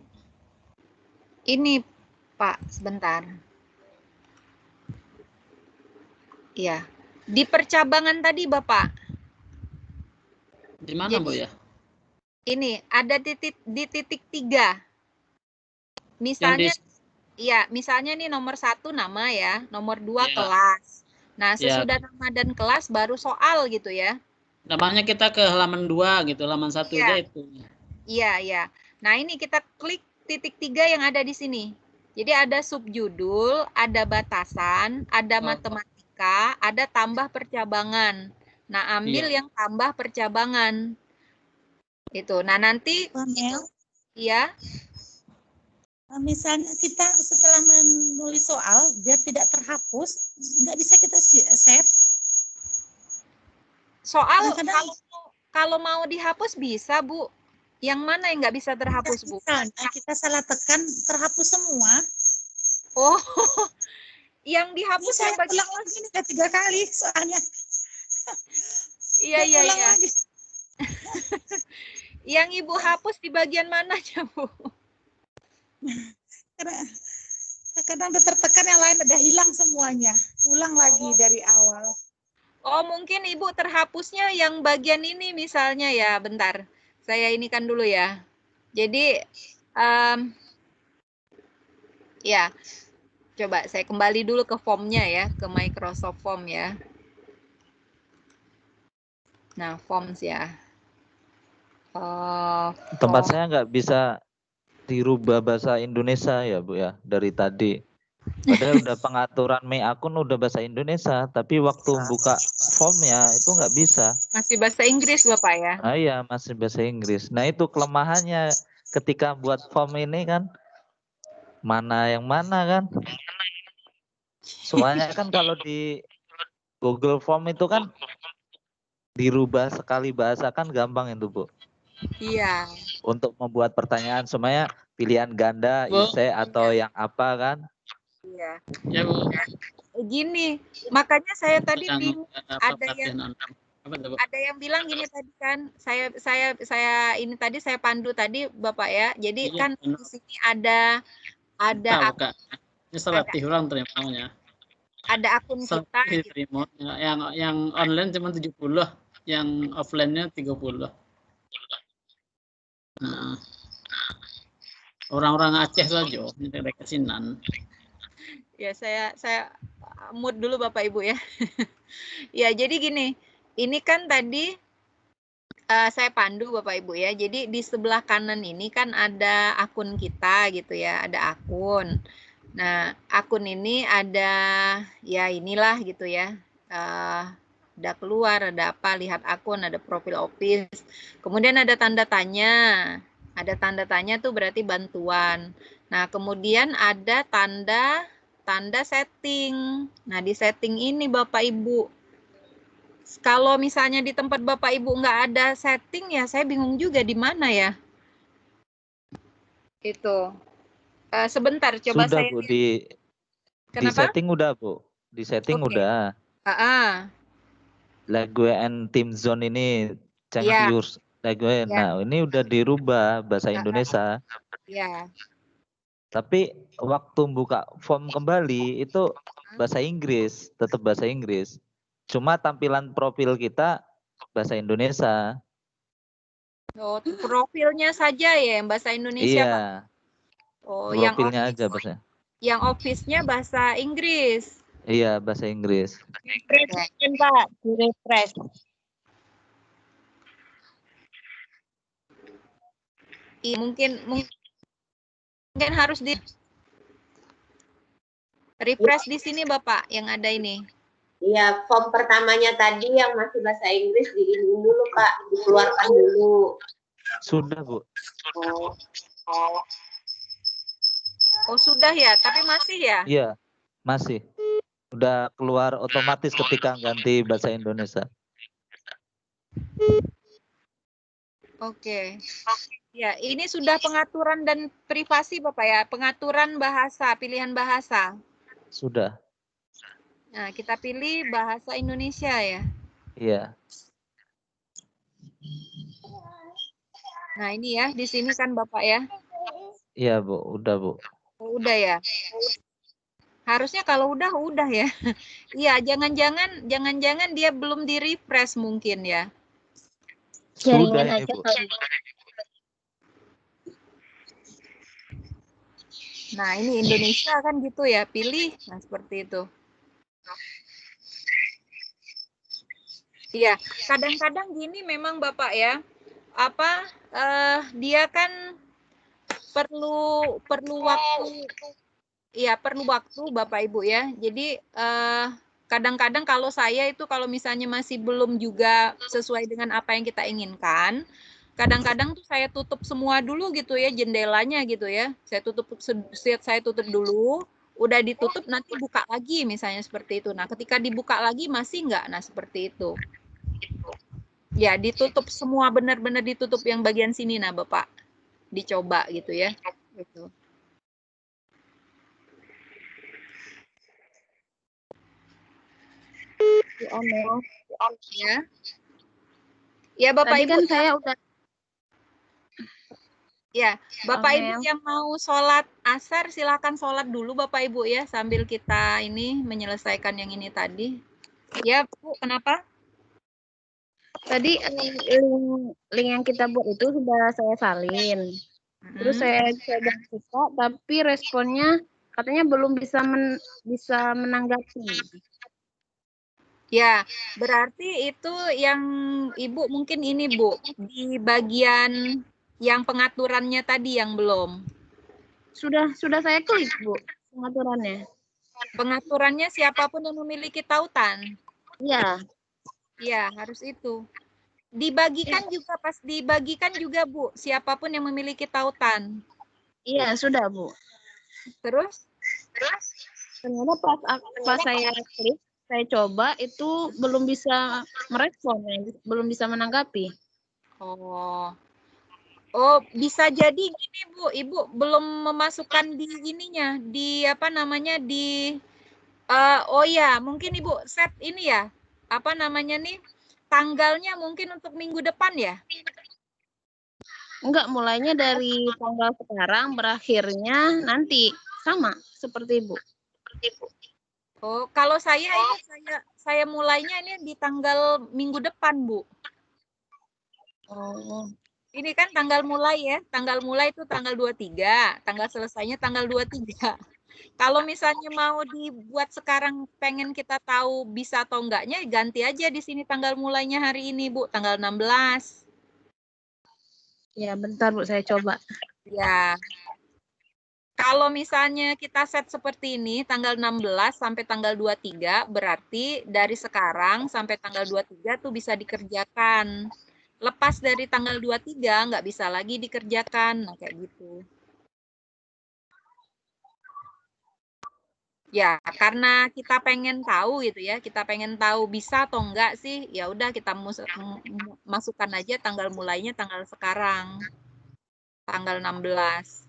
[SPEAKER 1] Ini Pak, sebentar. Iya, di percabangan tadi Bapak.
[SPEAKER 3] Di mana, Bu ya?
[SPEAKER 1] Ini ada di titik 3. Misalnya, ya, misalnya nih nomor 1 nama ya, nomor 2 kelas. Nah, sesudah nama dan kelas baru soal gitu ya.
[SPEAKER 3] Namanya kita ke halaman 2 gitu, halaman 1 aja itu.
[SPEAKER 1] Iya, ya. Nah, ini kita klik titik 3 yang ada di sini. Jadi ada subjudul, ada batasan, ada matematika, ada tambah percabangan. Nah, ambil yang tambah percabangan. Itu. Nah, nanti ya.
[SPEAKER 9] Misalnya kita setelah menulis soal, dia tidak terhapus, nggak bisa kita save.
[SPEAKER 1] Soal kalau mau dihapus bisa, Bu. Yang mana yang nggak bisa terhapus, Bu?
[SPEAKER 9] Misalnya kita salah tekan, terhapus semua.
[SPEAKER 1] Oh, yang dihapus
[SPEAKER 9] saya ulang lagi nih, udah 3 kali soalnya.
[SPEAKER 1] Iya. Yang Ibu hapus di bagian mananya, Bu?
[SPEAKER 9] Kadang udah tertekan, yang lain udah hilang semuanya. Ulang lagi dari awal.
[SPEAKER 1] Oh, mungkin Ibu terhapusnya yang bagian ini misalnya ya. Bentar, saya ini kan dulu ya. Jadi, ya, coba saya kembali dulu ke formnya ya, ke Microsoft Form ya. Nah, Forms ya.
[SPEAKER 10] Tempat saya nggak bisa dirubah bahasa Indonesia ya Bu ya, dari tadi. Padahal udah pengaturan akun udah bahasa Indonesia, tapi waktu buka formnya itu nggak bisa.
[SPEAKER 1] Masih bahasa Inggris Bapak ya?
[SPEAKER 10] Nah, iya, masih bahasa Inggris. Nah, itu kelemahannya ketika buat form ini kan, mana yang mana kan? Soalnya kan kalau di Google Form itu kan dirubah sekali bahasa kan gampang itu Bu.
[SPEAKER 1] Iya.
[SPEAKER 10] Untuk membuat pertanyaan semuanya pilihan ganda, ise atau yang apa kan?
[SPEAKER 1] Iya.
[SPEAKER 3] Ya, Bu.
[SPEAKER 1] Gini, makanya saya tadi bingung, ada yang bilang gini tadi kan, saya ini tadi saya pandu tadi Bapak ya. Jadi kan di sini ada
[SPEAKER 3] Ini selatih ulang terimanya.
[SPEAKER 1] Ada akun kita
[SPEAKER 3] gitu. Yang online cuma 70, yang offline-nya 30. Nah, orang-orang Aceh saja dari kesinan.
[SPEAKER 1] Ya, saya mood dulu Bapak Ibu ya. Ya, jadi gini, ini kan tadi saya pandu Bapak Ibu ya. Jadi di sebelah kanan ini kan ada akun kita gitu ya, ada akun. Nah, akun ini ada ya inilah gitu ya. Ada keluar, ada apa, lihat akun, ada profil office. Kemudian ada tanda tanya. Ada tanda tanya tuh berarti bantuan. Nah, kemudian ada tanda setting. Nah, di setting ini Bapak Ibu, kalau misalnya di tempat Bapak Ibu nggak ada setting ya, saya bingung juga di mana ya. Itu. Sebentar, coba
[SPEAKER 10] sudah,
[SPEAKER 1] saya.
[SPEAKER 10] Bu, di setting udah, Bu. Di setting udah. Like gue and Team Zone ini change your Legoen. Nah, ini udah dirubah bahasa Indonesia.
[SPEAKER 1] Ya.
[SPEAKER 10] Tapi waktu buka form kembali itu bahasa Inggris, tetap bahasa Inggris. Cuma tampilan profil kita bahasa Indonesia.
[SPEAKER 1] Oh, profilnya saja ya yang bahasa Indonesia,
[SPEAKER 10] Iya.
[SPEAKER 1] Pak. Oh,
[SPEAKER 10] Profilnya aja bahasa.
[SPEAKER 1] yang office-nya bahasa Inggris.
[SPEAKER 10] Iya, bahasa Inggris.
[SPEAKER 4] Pak, di refresh.
[SPEAKER 1] Iya, mungkin harus di refresh di sini Bapak yang ada ini.
[SPEAKER 13] Iya, form pertamanya tadi yang masih bahasa Inggris diinin dulu Pak, dikeluarkan dulu.
[SPEAKER 10] Sudah, Bu.
[SPEAKER 1] Oh, sudah ya, tapi masih ya?
[SPEAKER 10] Iya, masih. Udah keluar otomatis ketika ganti bahasa Indonesia.
[SPEAKER 1] Oke. Ya, ini sudah pengaturan dan privasi Bapak ya, pengaturan bahasa, pilihan bahasa.
[SPEAKER 10] Sudah.
[SPEAKER 1] Nah, kita pilih bahasa Indonesia ya.
[SPEAKER 10] Iya.
[SPEAKER 1] Nah, ini ya, di sini kan Bapak ya.
[SPEAKER 10] Iya, Bu. Udah, Bu.
[SPEAKER 1] Oh, udah ya. Harusnya kalau udah ya. Iya, jangan-jangan dia belum di-refresh mungkin ya.
[SPEAKER 10] Sudah ini, Bu.
[SPEAKER 1] Nah, ini Indonesia kan gitu ya, pilih. Nah, seperti itu. Iya, kadang-kadang gini memang Bapak ya. Dia kan perlu waktu. Iya, perlu waktu Bapak Ibu ya. Jadi kadang-kadang kalau saya itu kalau misalnya masih belum juga sesuai dengan apa yang kita inginkan, kadang-kadang tuh saya tutup semua dulu gitu ya jendelanya gitu ya. Saya tutup dulu, udah ditutup nanti buka lagi misalnya seperti itu. Nah, ketika dibuka lagi masih enggak? Nah, seperti itu. Ya, ditutup semua, benar-benar ditutup yang bagian sini nah Bapak. Dicoba gitu ya. Gitu. Ya. Ya, Bapak
[SPEAKER 4] Tadi
[SPEAKER 1] Ibu
[SPEAKER 4] kan saya udah.
[SPEAKER 1] Ya, Bapak Ibu yang mau sholat asar silakan sholat dulu Bapak Ibu ya sambil kita ini menyelesaikan yang ini tadi. Ya, Bu, kenapa?
[SPEAKER 4] Tadi link yang kita buat itu sudah saya salin. Terus saya coba buka, tapi responnya katanya belum bisa menanggapi.
[SPEAKER 1] Ya, berarti itu yang Ibu mungkin ini Bu, di bagian yang pengaturannya tadi yang belum.
[SPEAKER 4] Sudah saya klik Bu, pengaturannya.
[SPEAKER 1] Pengaturannya siapapun yang memiliki tautan.
[SPEAKER 4] Iya.
[SPEAKER 1] Iya, harus itu. Dibagikan juga, pas dibagikan juga Bu, siapapun yang memiliki tautan.
[SPEAKER 4] Iya, sudah Bu.
[SPEAKER 1] Terus?
[SPEAKER 4] Ternyata pas saya klik, saya coba itu belum bisa merespon, belum bisa menanggapi.
[SPEAKER 1] Oh, bisa jadi gini Bu, Ibu belum memasukkan di ininya, di apa namanya oh ya, mungkin Ibu set ini ya, apa namanya nih, tanggalnya mungkin untuk minggu depan ya?
[SPEAKER 4] Enggak, mulainya dari tanggal sekarang, berakhirnya nanti sama seperti Ibu.
[SPEAKER 1] Oh, kalau saya mulainya ini di tanggal minggu depan, Bu.
[SPEAKER 4] Oh.
[SPEAKER 1] Ini kan tanggal mulai ya, tanggal mulai itu tanggal 23, tanggal selesainya tanggal 23. Kalau misalnya mau dibuat sekarang pengen kita tahu bisa atau enggaknya, ganti aja di sini tanggal mulainya hari ini, Bu, tanggal 16.
[SPEAKER 4] Ya, bentar Bu, saya coba.
[SPEAKER 1] Ya. Kalau misalnya kita set seperti ini, tanggal 16 sampai tanggal 23, berarti dari sekarang sampai tanggal 23 tuh bisa dikerjakan. Lepas dari tanggal 23, nggak bisa lagi dikerjakan. Nah, kayak gitu. Ya, karena kita pengen tahu gitu ya, kita pengen tahu bisa atau enggak sih, ya udah kita masukkan aja tanggal mulainya tanggal sekarang. Tanggal 16.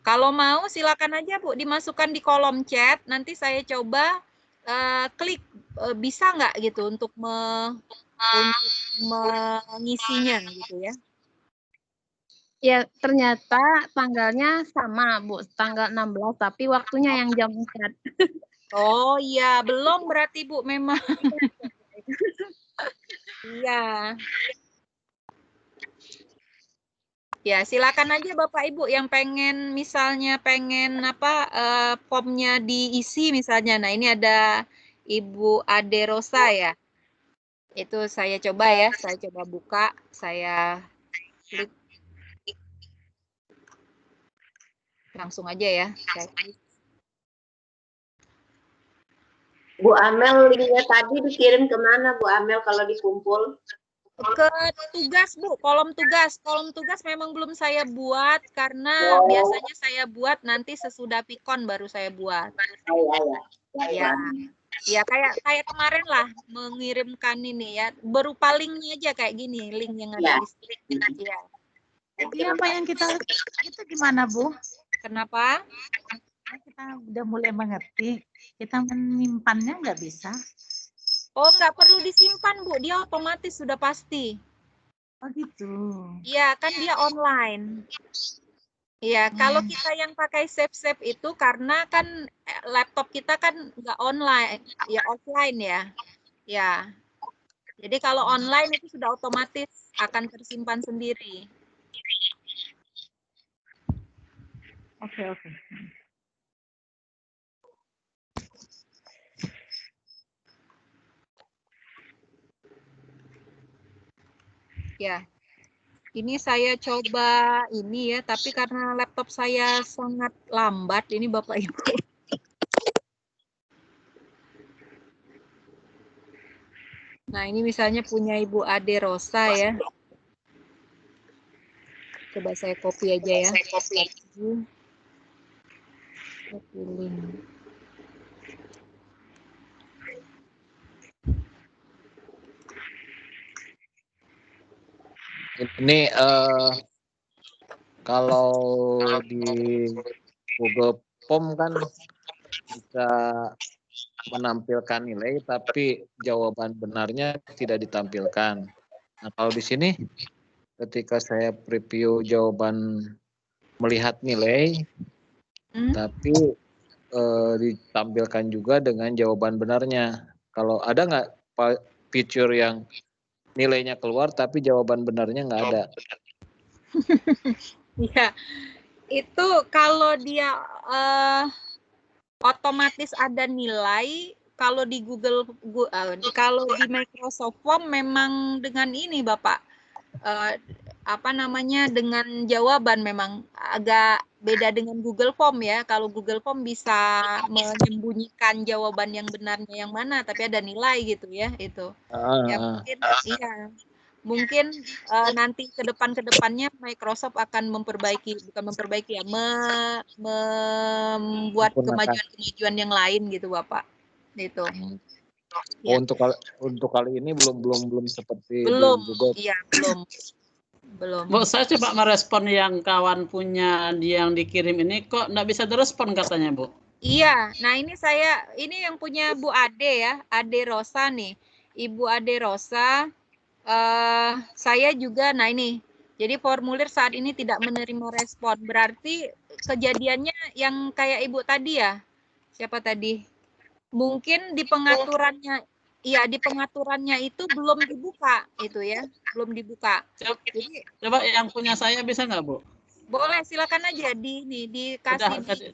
[SPEAKER 1] Kalau mau silakan aja Bu dimasukkan di kolom chat, nanti saya coba klik bisa nggak gitu untuk mengisinya gitu ya.
[SPEAKER 4] Ya, ternyata tanggalnya sama, Bu. Tanggal 16, tapi waktunya yang jam 4.
[SPEAKER 1] Oh iya, belum berarti Bu memang. Iya. Ya, silakan aja Bapak Ibu yang pengen misalnya pengen formnya diisi misalnya. Nah, ini ada Ibu Ade Rosa ya. Itu saya coba ya, saya coba buka, saya klik. Langsung aja ya, saya klik.
[SPEAKER 13] Bu Amel, linknya tadi dikirim kemana Bu Amel kalau dikumpul?
[SPEAKER 1] Ke tugas Bu, kolom tugas. Kolom tugas memang belum saya buat karena biasanya saya buat nanti sesudah pikon baru saya buat. Ya, ya kayak kemarin lah mengirimkan ini ya, berupa linknya aja kayak gini, link yang ada di sini. Ya.
[SPEAKER 9] Jadi apa yang kita itu gimana Bu?
[SPEAKER 1] Kenapa?
[SPEAKER 9] Kita udah mulai mengerti, kita menyimpannya nggak bisa.
[SPEAKER 1] Oh, nggak perlu disimpan Bu, dia otomatis sudah pasti.
[SPEAKER 9] Oh gitu.
[SPEAKER 1] Iya, kan dia online. Iya, kalau kita yang pakai save itu karena kan laptop kita kan nggak online, ya offline ya. Ya. Jadi kalau online itu sudah otomatis akan tersimpan sendiri.
[SPEAKER 9] Oke.
[SPEAKER 1] Ya. Ini saya coba ini ya, tapi karena laptop saya sangat lambat ini Bapak Ibu. Nah, ini misalnya punya Ibu Ade Rosa ya. Coba saya copy aja ya. Copy link.
[SPEAKER 2] Ini kalau di Google Form kan bisa menampilkan nilai, tapi jawaban benarnya tidak ditampilkan. Nah, kalau di sini ketika saya preview jawaban melihat nilai, tapi ditampilkan juga dengan jawaban benarnya. Kalau ada nggak fitur yang nilainya keluar tapi jawaban benarnya nggak ada?
[SPEAKER 1] Iya, itu kalau dia otomatis ada nilai. Kalau di kalau di Microsoft Form memang dengan ini Bapak, dengan jawaban memang agak beda dengan Google Form ya. Kalau Google Form bisa menyembunyikan jawaban yang benarnya yang mana, tapi ada nilai gitu ya itu. Ya mungkin nanti kedepannya Microsoft akan membuat kemajuan yang lain gitu Bapak. Itu.
[SPEAKER 2] Ya. Untuk kali ini belum seperti
[SPEAKER 1] belum.
[SPEAKER 2] Google.
[SPEAKER 1] Iya, belum.
[SPEAKER 3] Bu, saya coba merespon yang kawan punya yang dikirim ini kok nggak bisa direspon katanya Bu.
[SPEAKER 1] Iya, nah ini yang punya Bu Ade ya, Ade Rosa nih. Ibu Ade Rosa, saya juga, nah ini, jadi formulir saat ini tidak menerima respon. Berarti kejadiannya yang kayak Ibu tadi ya, siapa tadi? Mungkin di pengaturannya, iya di pengaturannya itu belum dibuka itu ya, belum dibuka. Jadi,
[SPEAKER 3] coba yang punya saya bisa nggak Bu?
[SPEAKER 1] Boleh, silakan aja dikasih.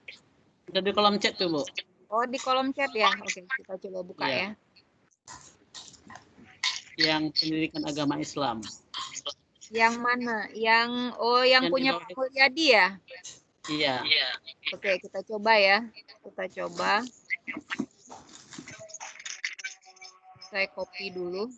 [SPEAKER 3] Udah di kolom chat tuh Bu.
[SPEAKER 1] Oh di kolom chat ya, oke kita coba buka ya.
[SPEAKER 3] Yang pendidikan agama Islam.
[SPEAKER 1] Yang mana? Yang punya Pak Mulyadi ya?
[SPEAKER 3] Iya.
[SPEAKER 1] Oke, kita coba ya. Kita coba. Saya copy dulu.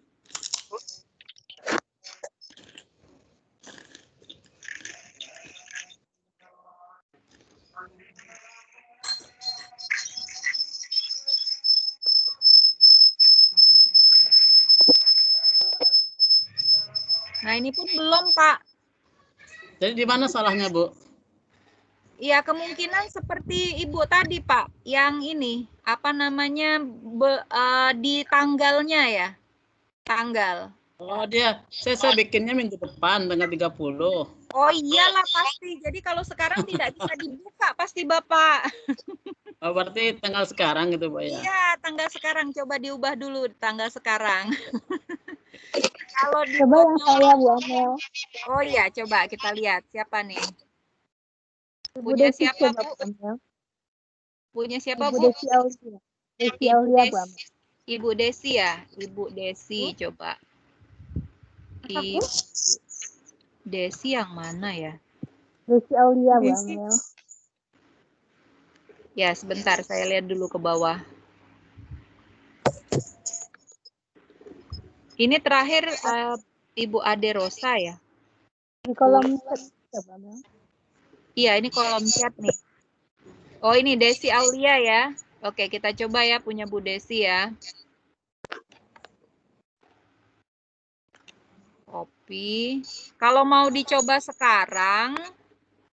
[SPEAKER 1] Nah, ini pun belum, Pak.
[SPEAKER 3] Jadi di mana salahnya, Bu?
[SPEAKER 1] Iya, kemungkinan seperti Ibu tadi, Pak. Yang ini, di tanggalnya ya. Tanggal.
[SPEAKER 3] Oh, saya bikinnya minggu depan tanggal 30.
[SPEAKER 1] Oh iyalah pasti. Jadi kalau sekarang tidak bisa dibuka pasti Bapak.
[SPEAKER 3] Oh, berarti tanggal sekarang gitu, Pak ya?
[SPEAKER 1] Iya, tanggal sekarang. Coba diubah dulu tanggal sekarang. Kalau di
[SPEAKER 4] Coba yang saya, Bu Amel.
[SPEAKER 1] Oh iya, coba kita lihat siapa nih.
[SPEAKER 4] Ibu
[SPEAKER 1] Punya
[SPEAKER 4] Desi
[SPEAKER 1] siapa,
[SPEAKER 4] coba,
[SPEAKER 1] Bu?
[SPEAKER 4] Bu Amel.
[SPEAKER 1] Punya siapa,
[SPEAKER 4] Ibu
[SPEAKER 1] Bu?
[SPEAKER 4] Desi Aulia. Desi
[SPEAKER 1] Ibu
[SPEAKER 4] Aulia, Bu
[SPEAKER 1] Desi.
[SPEAKER 4] Amel.
[SPEAKER 1] Ibu Desi ya? Ibu Desi, coba. Ibu Desi yang mana ya?
[SPEAKER 4] Desi Aulia, Bu Amel.
[SPEAKER 1] Ya, sebentar. Saya lihat dulu ke bawah. Ini terakhir Ibu Ade Rosa ya?
[SPEAKER 4] Di kolom chat, Bu Amel.
[SPEAKER 1] Iya, ini kolom chat nih. Oh, ini Desi Aulia ya. Oke, kita coba ya punya Bu Desi ya. Copy. Kalau mau dicoba sekarang,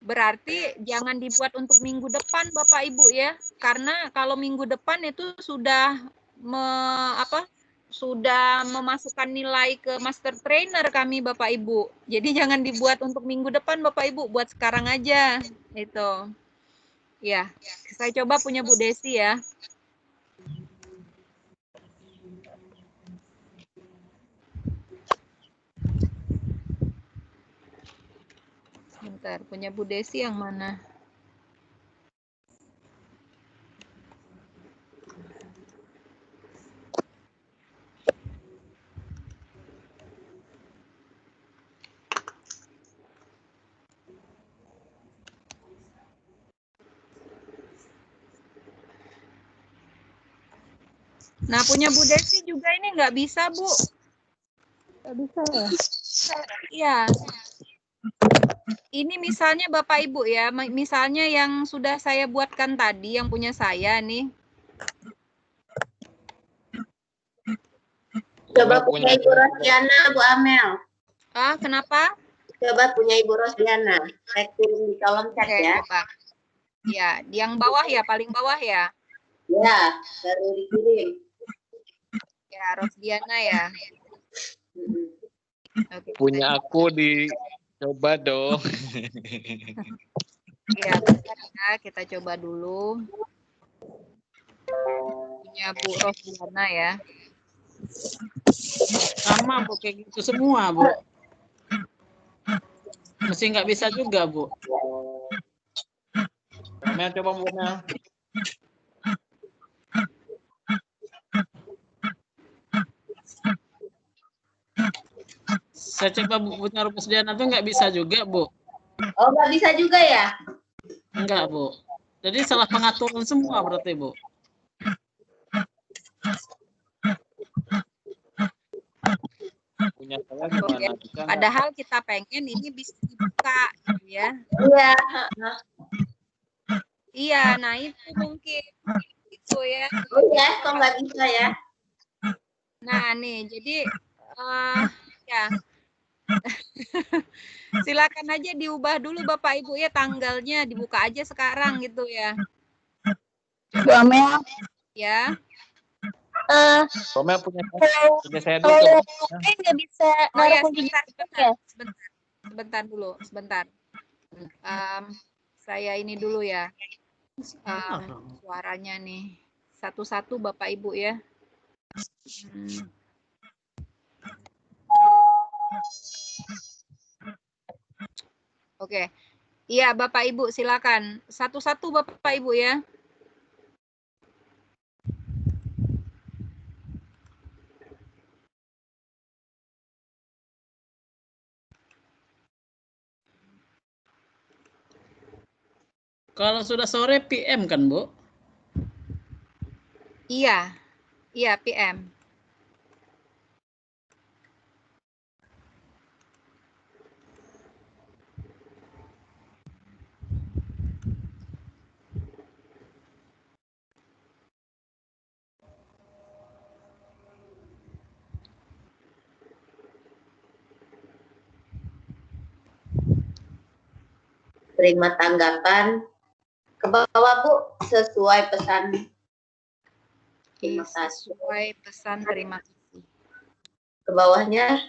[SPEAKER 1] berarti jangan dibuat untuk minggu depan Bapak Ibu ya. Karena kalau minggu depan itu sudah sudah memasukkan nilai ke master trainer kami Bapak Ibu. Jadi jangan dibuat untuk minggu depan Bapak Ibu, buat sekarang aja. Itu. Ya, saya coba punya Bu Desi ya. Bentar, punya Bu Desi yang mana? Nah, punya Bu Desi juga ini nggak bisa, Bu.
[SPEAKER 4] Nggak bisa ya?
[SPEAKER 1] Iya. Ini misalnya Bapak Ibu ya, misalnya yang sudah saya buatkan tadi, yang punya saya nih.
[SPEAKER 13] Coba punya Ibu Rosdiana, Bu Amel.
[SPEAKER 1] Ah, kenapa?
[SPEAKER 13] Coba punya Ibu Rosdiana. Saya kirim di kolom chat ya.
[SPEAKER 1] Coba. Ya, yang bawah ya, paling bawah ya.
[SPEAKER 13] Ya, baru dikirim.
[SPEAKER 1] Ya, Rosdiana ya.
[SPEAKER 2] Oke, punya aku dicoba dong.
[SPEAKER 1] Ya, bentar ya, kita coba dulu. Punya Bu Rosdiana ya.
[SPEAKER 3] Sama, Bu, kayak gitu semua, Bu. Mesti nggak bisa juga, Bu.
[SPEAKER 2] Mel, coba Bu Mel.
[SPEAKER 3] Saya coba punya Rosdiana tuh nggak bisa juga, Bu.
[SPEAKER 13] Oh, nggak bisa juga ya?
[SPEAKER 3] Enggak, Bu. Jadi salah pengaturan semua berarti, Bu.
[SPEAKER 2] Punya saya gimana?
[SPEAKER 1] Padahal kita pengen ini bisa dibuka, ya.
[SPEAKER 13] Iya.
[SPEAKER 1] Iya, nah itu mungkin itu ya.
[SPEAKER 13] Oh ya, kok nggak bisa ya?
[SPEAKER 1] Nah nih, jadi ya silakan aja diubah dulu Bapak Ibu ya, tanggalnya dibuka aja sekarang gitu ya.
[SPEAKER 4] Bu Amel.
[SPEAKER 1] Ya.
[SPEAKER 2] Romel punya saya dulu.
[SPEAKER 4] Nggak bisa
[SPEAKER 1] Oh ya,
[SPEAKER 4] naruh
[SPEAKER 1] sebentar dulu, sebentar. Saya ini dulu ya. Suaranya nih. Satu-satu Bapak Ibu ya. Oke. Iya, Bapak Ibu silakan. Satu-satu Bapak Ibu ya.
[SPEAKER 3] Kalau sudah sore PM kan, Bu?
[SPEAKER 1] Iya. Iya, PM.
[SPEAKER 13] Terima tanggapan. Ke bawah, Bu, sesuai pesan. Terima kasih.
[SPEAKER 1] Sesuai pesan, terima kasih.
[SPEAKER 13] Ke bawahnya.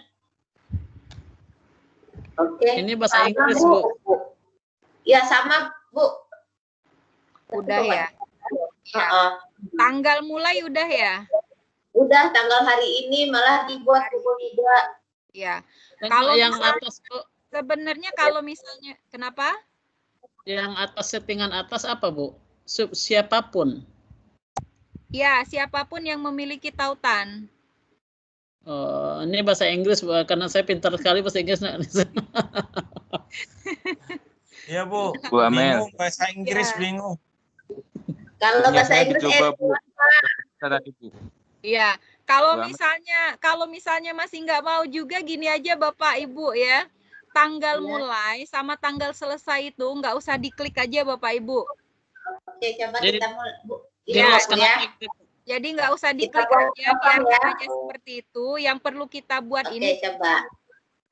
[SPEAKER 13] Oke.
[SPEAKER 3] Ini bahasa
[SPEAKER 13] Sama,
[SPEAKER 3] Inggris,
[SPEAKER 13] Bu.
[SPEAKER 3] Bu.
[SPEAKER 13] Ya, sama, Bu.
[SPEAKER 1] Udah ya.
[SPEAKER 13] Heeh.
[SPEAKER 1] Tanggal mulai udah ya?
[SPEAKER 13] Udah, tanggal hari ini malah dibuat pukul 3.
[SPEAKER 1] Ya.
[SPEAKER 3] Dan
[SPEAKER 1] Kalau
[SPEAKER 3] yang
[SPEAKER 1] misal-
[SPEAKER 3] atas, Bu,
[SPEAKER 1] sebenarnya kalau misalnya kenapa?
[SPEAKER 3] yang atas settingan atas apa, Bu? Siapapun.
[SPEAKER 1] Ya, siapapun yang memiliki tautan.
[SPEAKER 3] Ini bahasa Inggris, Bu, karena saya pintar sekali bahasa Inggris.
[SPEAKER 15] Iya, Bu.
[SPEAKER 10] Bu Amel.
[SPEAKER 15] Bingung bahasa Inggris,
[SPEAKER 1] Ya.
[SPEAKER 15] bingung.
[SPEAKER 13] Kalau bahasa
[SPEAKER 10] Saya
[SPEAKER 13] Inggris
[SPEAKER 10] dicoba, Bu. Tadi, Bu.
[SPEAKER 1] Iya, kalau
[SPEAKER 10] Bu Amel.
[SPEAKER 1] misalnya masih nggak mau juga gini aja Bapak Ibu ya. Tanggal mulai sama tanggal selesai itu nggak usah diklik aja Bapak Ibu.
[SPEAKER 13] Oke, coba
[SPEAKER 3] Jadi,
[SPEAKER 13] kita mulai, Bu.
[SPEAKER 1] Iya,
[SPEAKER 13] Bu, ya.
[SPEAKER 1] Jadi nggak usah diklik
[SPEAKER 13] buat
[SPEAKER 1] aja,
[SPEAKER 13] apa,
[SPEAKER 1] biarkan
[SPEAKER 13] ya?
[SPEAKER 1] aja seperti itu. Yang perlu kita buat
[SPEAKER 13] Oke,
[SPEAKER 1] ini
[SPEAKER 13] coba.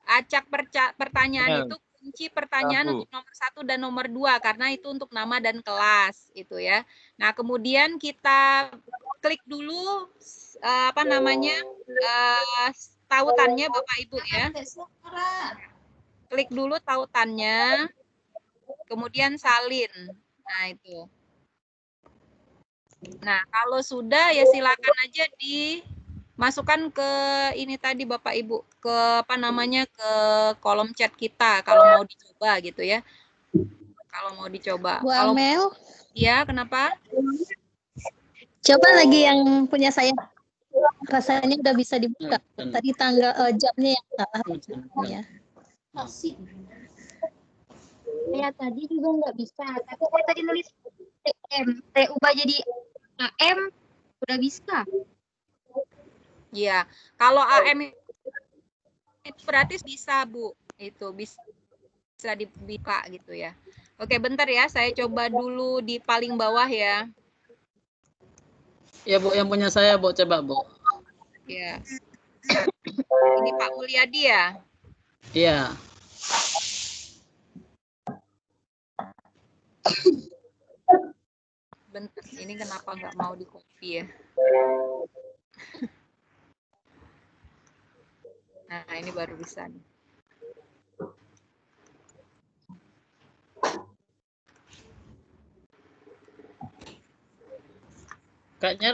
[SPEAKER 1] acak pertanyaan
[SPEAKER 10] Ya.
[SPEAKER 1] itu kunci pertanyaan
[SPEAKER 10] Bu.
[SPEAKER 1] untuk nomor 1 dan nomor 2 karena itu untuk nama dan kelas itu ya. Nah, kemudian kita klik dulu tautannya Bapak Ibu ya. Klik dulu tautannya. Kemudian salin. Nah, itu. Nah, kalau sudah ya silakan aja dimasukkan ke ini tadi Bapak Ibu, ke ke kolom chat kita kalau mau dicoba gitu ya. Kalau mau dicoba.
[SPEAKER 16] Bu
[SPEAKER 1] Kalau
[SPEAKER 16] Amel,
[SPEAKER 1] iya, kenapa?
[SPEAKER 16] coba lagi yang punya saya. Rasanya udah bisa dibuka. Tadi tanggal jamnya yang salah. Ya.
[SPEAKER 12] Ya tadi juga nggak bisa, tapi saya tadi nulis TM, saya ubah jadi AM, udah bisa.
[SPEAKER 1] Iya. Kalau AM itu berarti bisa, Bu. Itu bisa dibuka gitu ya. Oke, bentar ya. Saya coba dulu di paling bawah ya.
[SPEAKER 3] Ya, Bu, yang punya saya, Bu, coba, Bu.
[SPEAKER 1] Ya. Ini Pak Mulyadi ya?
[SPEAKER 3] Iya.
[SPEAKER 1] Bentar, ini kenapa nggak mau di copy ya? Nah, ini baru bisa nih.
[SPEAKER 3] Kayaknya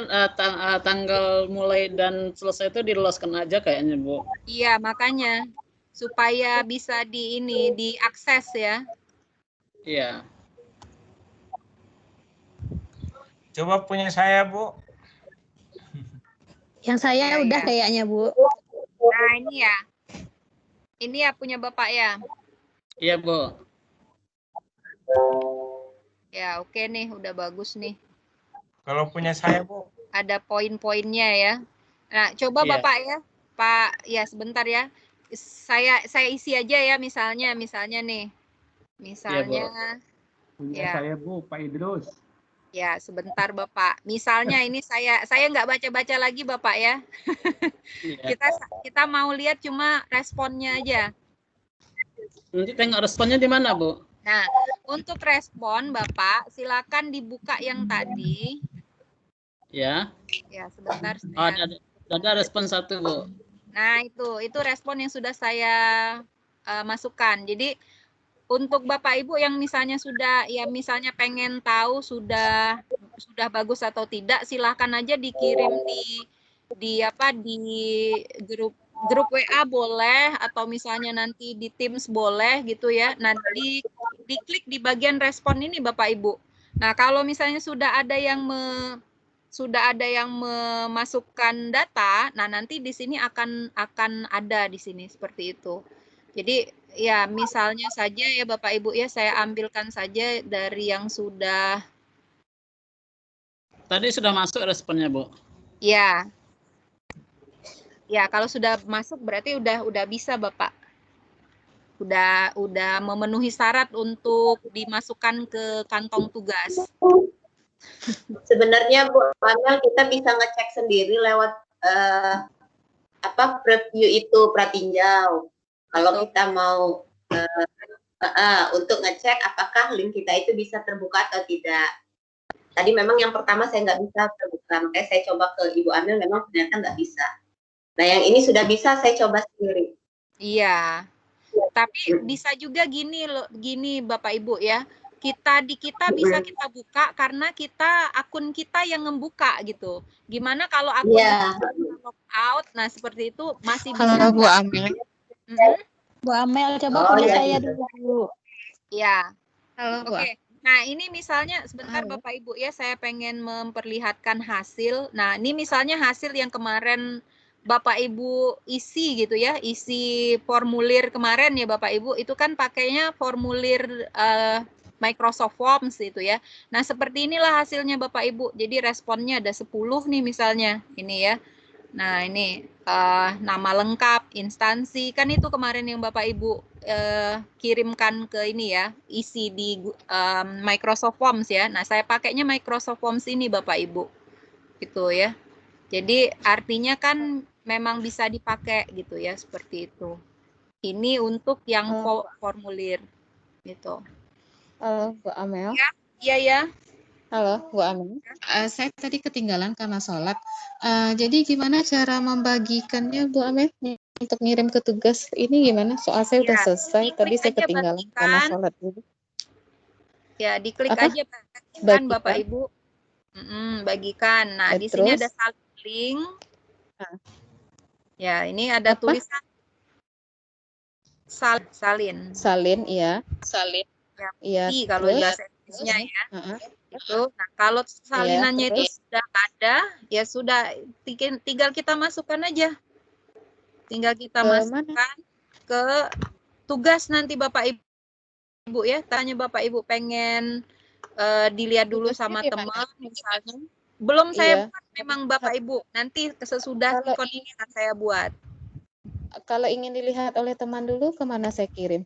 [SPEAKER 3] tanggal mulai dan selesai itu diloloskan aja kayaknya, Bu.
[SPEAKER 1] Iya, makanya supaya bisa diakses ya.
[SPEAKER 3] Iya.
[SPEAKER 15] Coba punya saya, Bu.
[SPEAKER 16] Yang saya
[SPEAKER 1] Ya,
[SPEAKER 16] udah
[SPEAKER 1] ya.
[SPEAKER 16] kayaknya, Bu.
[SPEAKER 1] Nah, ini ya. Ini ya punya Bapak ya.
[SPEAKER 3] Iya, Bu.
[SPEAKER 1] Ya, oke nih, udah bagus nih.
[SPEAKER 15] Kalau punya saya, Bu.
[SPEAKER 1] Ada poin-poinnya ya. Nah, coba
[SPEAKER 15] Iya.
[SPEAKER 1] Bapak ya. Pak, ya sebentar ya. Saya isi aja ya misalnya nih. Misalnya
[SPEAKER 17] Punya
[SPEAKER 1] ya.
[SPEAKER 17] saya, Bu, Pak Idrus.
[SPEAKER 1] Ya, sebentar Bapak. Misalnya ini saya nggak baca-baca lagi Bapak ya.
[SPEAKER 3] Iya.
[SPEAKER 1] Kita mau lihat cuma responnya aja.
[SPEAKER 3] Nanti tengok responnya di mana, Bu?
[SPEAKER 1] Nah, untuk respon Bapak silakan dibuka yang tadi.
[SPEAKER 3] Ya.
[SPEAKER 1] Ya, sebentar.
[SPEAKER 3] Oh, ada respon 1, Bu.
[SPEAKER 1] Nah, itu respon yang sudah saya masukkan. Jadi untuk Bapak Ibu yang misalnya misalnya pengen tahu sudah bagus atau tidak, silahkan aja dikirim di grup WA boleh, atau misalnya nanti di Teams boleh gitu ya. Nah, diklik di bagian respon ini Bapak Ibu. Nah, kalau misalnya sudah ada yang memasukkan data, nah nanti di sini akan ada di sini seperti itu. Jadi ya misalnya saja ya Bapak Ibu ya, saya ambilkan saja dari yang sudah.
[SPEAKER 3] Tadi sudah masuk responnya, Bu.
[SPEAKER 1] Ya. Ya, kalau sudah masuk berarti udah bisa Bapak. Udah memenuhi syarat untuk dimasukkan ke kantong tugas.
[SPEAKER 13] Sebenarnya Bu Amel, kita bisa ngecek sendiri lewat preview itu pratinjau. Kalau kita mau untuk ngecek apakah link kita itu bisa terbuka atau tidak. Tadi memang yang pertama saya nggak bisa terbuka, makanya saya coba ke Ibu Amel, memang ternyata nggak bisa. Nah, yang ini sudah bisa, saya coba sendiri.
[SPEAKER 1] Iya. Tapi bisa juga gini Bapak Ibu ya. Kita bisa kita buka karena akun kita yang membuka gitu. Gimana kalau akun kita log out? Nah, seperti itu masih bisa.
[SPEAKER 5] Halo Bu Amel.
[SPEAKER 16] Bu Amel, coba punya saya dulu.
[SPEAKER 1] Ya.
[SPEAKER 5] Halo Bu.
[SPEAKER 1] Oke. Nah, ini misalnya sebentar Bapak Ibu ya, saya pengen memperlihatkan hasil. Nah, ini misalnya hasil yang kemarin Bapak Ibu isi gitu ya, isi formulir kemarin ya Bapak Ibu, itu kan pakainya formulir Microsoft Forms itu ya. Nah, seperti inilah hasilnya Bapak Ibu. Jadi responnya ada 10 nih misalnya. Ini ya. Nah, ini nama lengkap, instansi, kan itu kemarin yang Bapak Ibu kirimkan ke ini ya, isi di Microsoft Forms ya. Nah, saya pakainya Microsoft Forms ini Bapak Ibu. Gitu ya. Jadi artinya kan memang bisa dipakai gitu ya, seperti itu. Ini untuk yang formulir gitu.
[SPEAKER 5] Halo Bu Amel.
[SPEAKER 1] Iya ya.
[SPEAKER 5] Halo Bu Amel. Saya tadi ketinggalan karena sholat. Jadi gimana cara membagikannya Bu Amel untuk ngirim ke tugas ini gimana? Soal saya udah selesai. Tadi saya ketinggalan karena sholat dulu.
[SPEAKER 1] Ya, diklik aja bagikan Bapak Ibu. Bagikan. Nah, di sini ada link. Ya, ini ada tulisan salin.
[SPEAKER 5] Salin, iya. Salin.
[SPEAKER 1] Iya. Kalau bahasa Inggrisnya ya. Itu. Nah, kalau salinannya itu sudah ada, ya sudah tinggal kita masukkan aja. Tinggal kita masukkan ke tugas nanti Bapak Ibu ya. Tanya Bapak Ibu pengen dilihat dulu sama teman misalnya. Belum saya buat memang Bapak Ibu. Nanti sesudah Tikon ini akan saya buat.
[SPEAKER 5] Kalau ingin dilihat oleh teman dulu, kemana saya kirim?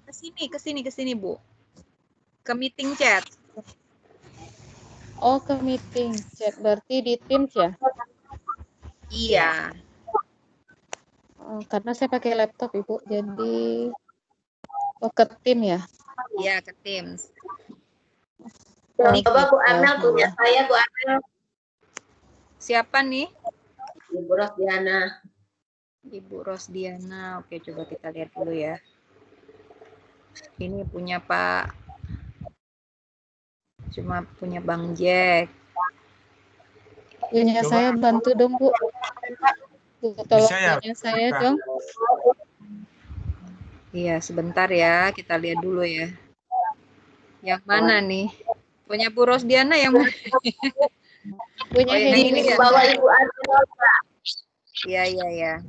[SPEAKER 1] Ke sini Bu. Ke meeting chat.
[SPEAKER 5] Oh, ke meeting chat. Berarti di Teams ya?
[SPEAKER 1] Iya.
[SPEAKER 5] Oh, karena saya pakai laptop Ibu, jadi ke Teams ya?
[SPEAKER 1] Iya, ke Teams.
[SPEAKER 13] Coba Bu Amel punya saya Bu Amel.
[SPEAKER 1] Siapa nih?
[SPEAKER 13] Ibu Rosdiana.
[SPEAKER 1] Ibu Rosdiana. Oke, coba kita lihat dulu ya. Ini punya Pak. Cuma punya Bang Jack.
[SPEAKER 5] Punya saya bantu dong Bu. Tolong punya saya dong.
[SPEAKER 1] Iya, sebentar ya. Kita lihat dulu ya. Yang mana nih? Punya Bu Rosdiana yang mana?
[SPEAKER 5] Punya
[SPEAKER 1] ini ya.
[SPEAKER 13] Bawa Ibu Amel.
[SPEAKER 1] Iya.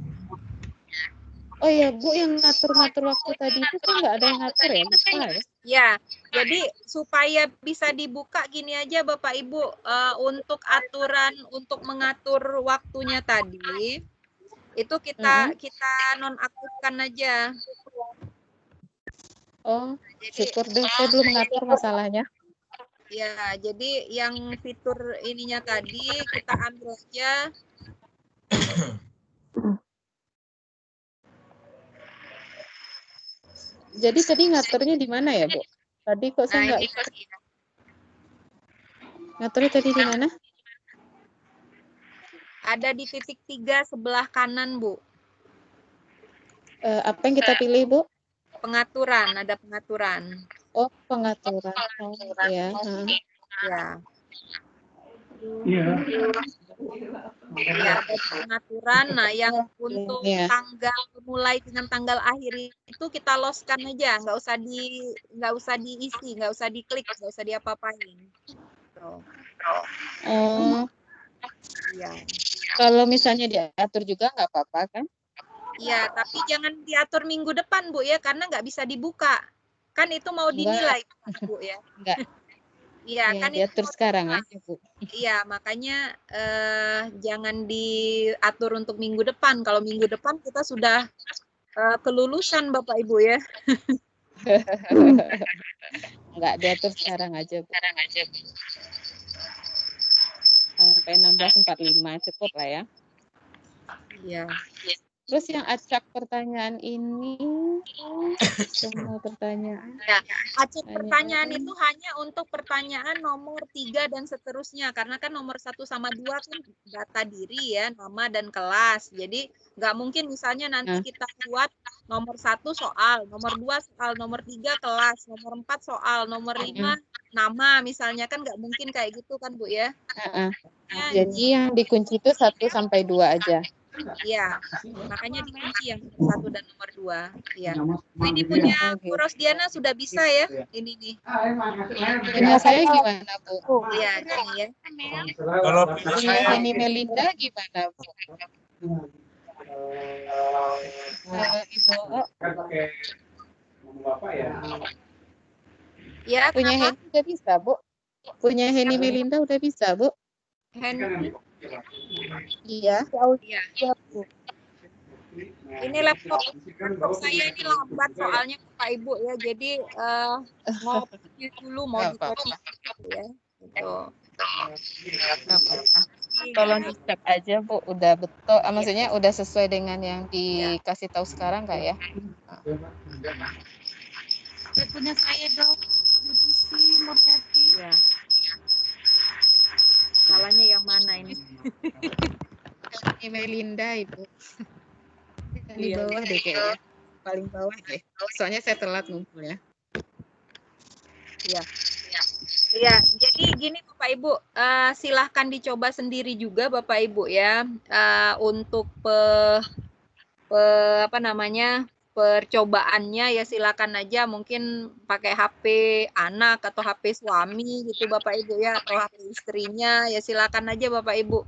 [SPEAKER 5] Oh ya Bu, yang ngatur-ngatur waktu tadi itu kan nggak ada yang ngatur ya? Lupa ya?
[SPEAKER 1] Ya, jadi supaya bisa dibuka gini aja Bapak Ibu, untuk aturan untuk mengatur waktunya tadi, itu kita nonaktifkan aja.
[SPEAKER 5] Oh, syukur deh, saya belum ngatur masalahnya.
[SPEAKER 1] Ya, jadi yang fitur ininya tadi kita ambil aja.
[SPEAKER 5] Jadi tadi ngaturnya di mana ya Bu? Tadi kok saya nggak ikut. Ngaturnya tadi di mana?
[SPEAKER 1] Ada di titik 3 sebelah kanan Bu.
[SPEAKER 5] Apa yang kita pilih Bu?
[SPEAKER 1] Pengaturan, ada pengaturan.
[SPEAKER 5] Oh, pengaturan. Oh, iya.
[SPEAKER 1] Ya.
[SPEAKER 17] Iya.
[SPEAKER 1] Ya, ada pengaturan. Nah, yang untuk tanggal mulai dengan tanggal akhir itu kita loskan aja, nggak usah diisi, nggak usah diklik, nggak usah diapa-apain.
[SPEAKER 5] Oh.
[SPEAKER 1] Iya.
[SPEAKER 5] Kalau misalnya diatur juga nggak apa-apa kan?
[SPEAKER 1] Iya, tapi jangan diatur minggu depan Bu ya, karena nggak bisa dibuka. Kan itu mau dinilai Bu ya.
[SPEAKER 5] Enggak.
[SPEAKER 1] Iya, kan
[SPEAKER 5] diatur sekarang aja Bu.
[SPEAKER 1] Iya, makanya jangan diatur untuk minggu depan. Kalau minggu depan kita sudah kelulusan Bapak Ibu ya.
[SPEAKER 5] Enggak, diatur sekarang aja Bu. Sampai 16.45 cukup lah ya.
[SPEAKER 1] Iya.
[SPEAKER 5] Terus yang acak pertanyaan ini semua pertanyaan.
[SPEAKER 1] Ya, acak pertanyaan itu hanya untuk pertanyaan nomor 3 dan seterusnya, karena kan nomor 1 sama 2 kan data diri ya, nama dan kelas. Jadi nggak mungkin misalnya nanti kita buat nomor 1 soal, nomor 2 soal, nomor 3 kelas, nomor 4 soal, nomor 5 nama misalnya, kan nggak mungkin kayak gitu kan Bu ya.
[SPEAKER 5] Jadi yang dikunci itu 1 sampai 2 aja.
[SPEAKER 1] Iya, makanya dikunci yang nomor 1 dan nomor 2. Iya. Ini punya Bu Rosdiana sudah bisa ya? Ini nih.
[SPEAKER 5] Punya saya gimana, Bu?
[SPEAKER 1] Iya, ini ya.
[SPEAKER 15] Kalau punya
[SPEAKER 5] Punya
[SPEAKER 15] saya,
[SPEAKER 5] Heni Melinda gimana, Bu? Ibu.
[SPEAKER 1] Ya,
[SPEAKER 5] punya Heni udah bisa, Bu? Punya Heni Melinda udah bisa, Bu?
[SPEAKER 1] Heni.
[SPEAKER 5] Iya.
[SPEAKER 1] Iya. Ini laptop saya ini lambat soalnya Bapak Ibu ya, jadi ngopi dulu mau dikopi ya. Gitu.
[SPEAKER 5] Tolong dicek aja Bu, udah betul, maksudnya udah sesuai dengan yang dikasih tahu sekarang nggak ya?
[SPEAKER 9] Punya saya dong,
[SPEAKER 1] Ya. Salahnya yang mana ini?
[SPEAKER 5] Ini Melinda Ibu. Di bawah deh kayaknya. Paling bawah deh. Soalnya saya telat ngumpulnya.
[SPEAKER 1] Iya. Iya, jadi gini Bapak Ibu, silahkan dicoba sendiri juga Bapak Ibu ya, untuk percobaannya ya silakan aja, mungkin pakai HP anak atau HP suami gitu Bapak Ibu ya, atau HP istrinya ya silakan aja Bapak Ibu.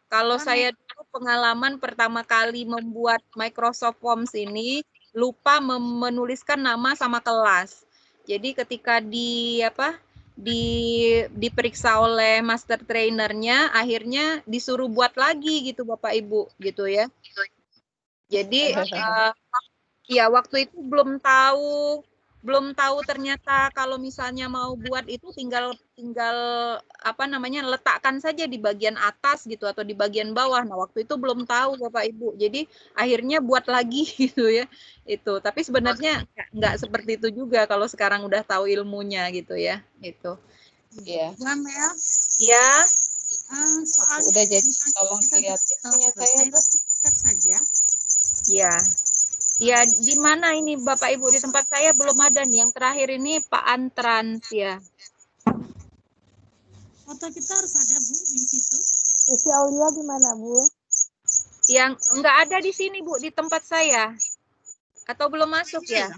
[SPEAKER 1] Kalau saya dulu pengalaman pertama kali membuat Microsoft Forms ini lupa menuliskan nama sama kelas. Jadi ketika diperiksa oleh master trainernya, akhirnya disuruh buat lagi gitu Bapak Ibu gitu ya. Jadi ya waktu itu belum tahu ternyata kalau misalnya mau buat itu tinggal letakkan saja di bagian atas gitu atau di bagian bawah. Nah, waktu itu belum tahu Bapak Ibu. Jadi akhirnya buat lagi gitu ya. Itu. Tapi sebenarnya nggak seperti itu juga kalau sekarang udah tahu ilmunya gitu ya. Itu.
[SPEAKER 5] Iya.
[SPEAKER 9] Bu Amel.
[SPEAKER 1] Ya.
[SPEAKER 9] Soalnya
[SPEAKER 5] udah jadi tolong lihatin punya saya Bu.
[SPEAKER 9] saja.
[SPEAKER 1] Ya. Ya, di mana ini Bapak Ibu? Di tempat saya belum ada nih. Yang terakhir ini Pak Antrans ya.
[SPEAKER 9] Foto kita harus ada Bu di situ.
[SPEAKER 16] Isi Aulia gimana Bu?
[SPEAKER 1] Yang enggak ada di sini Bu, di tempat saya. Atau belum masuk ya?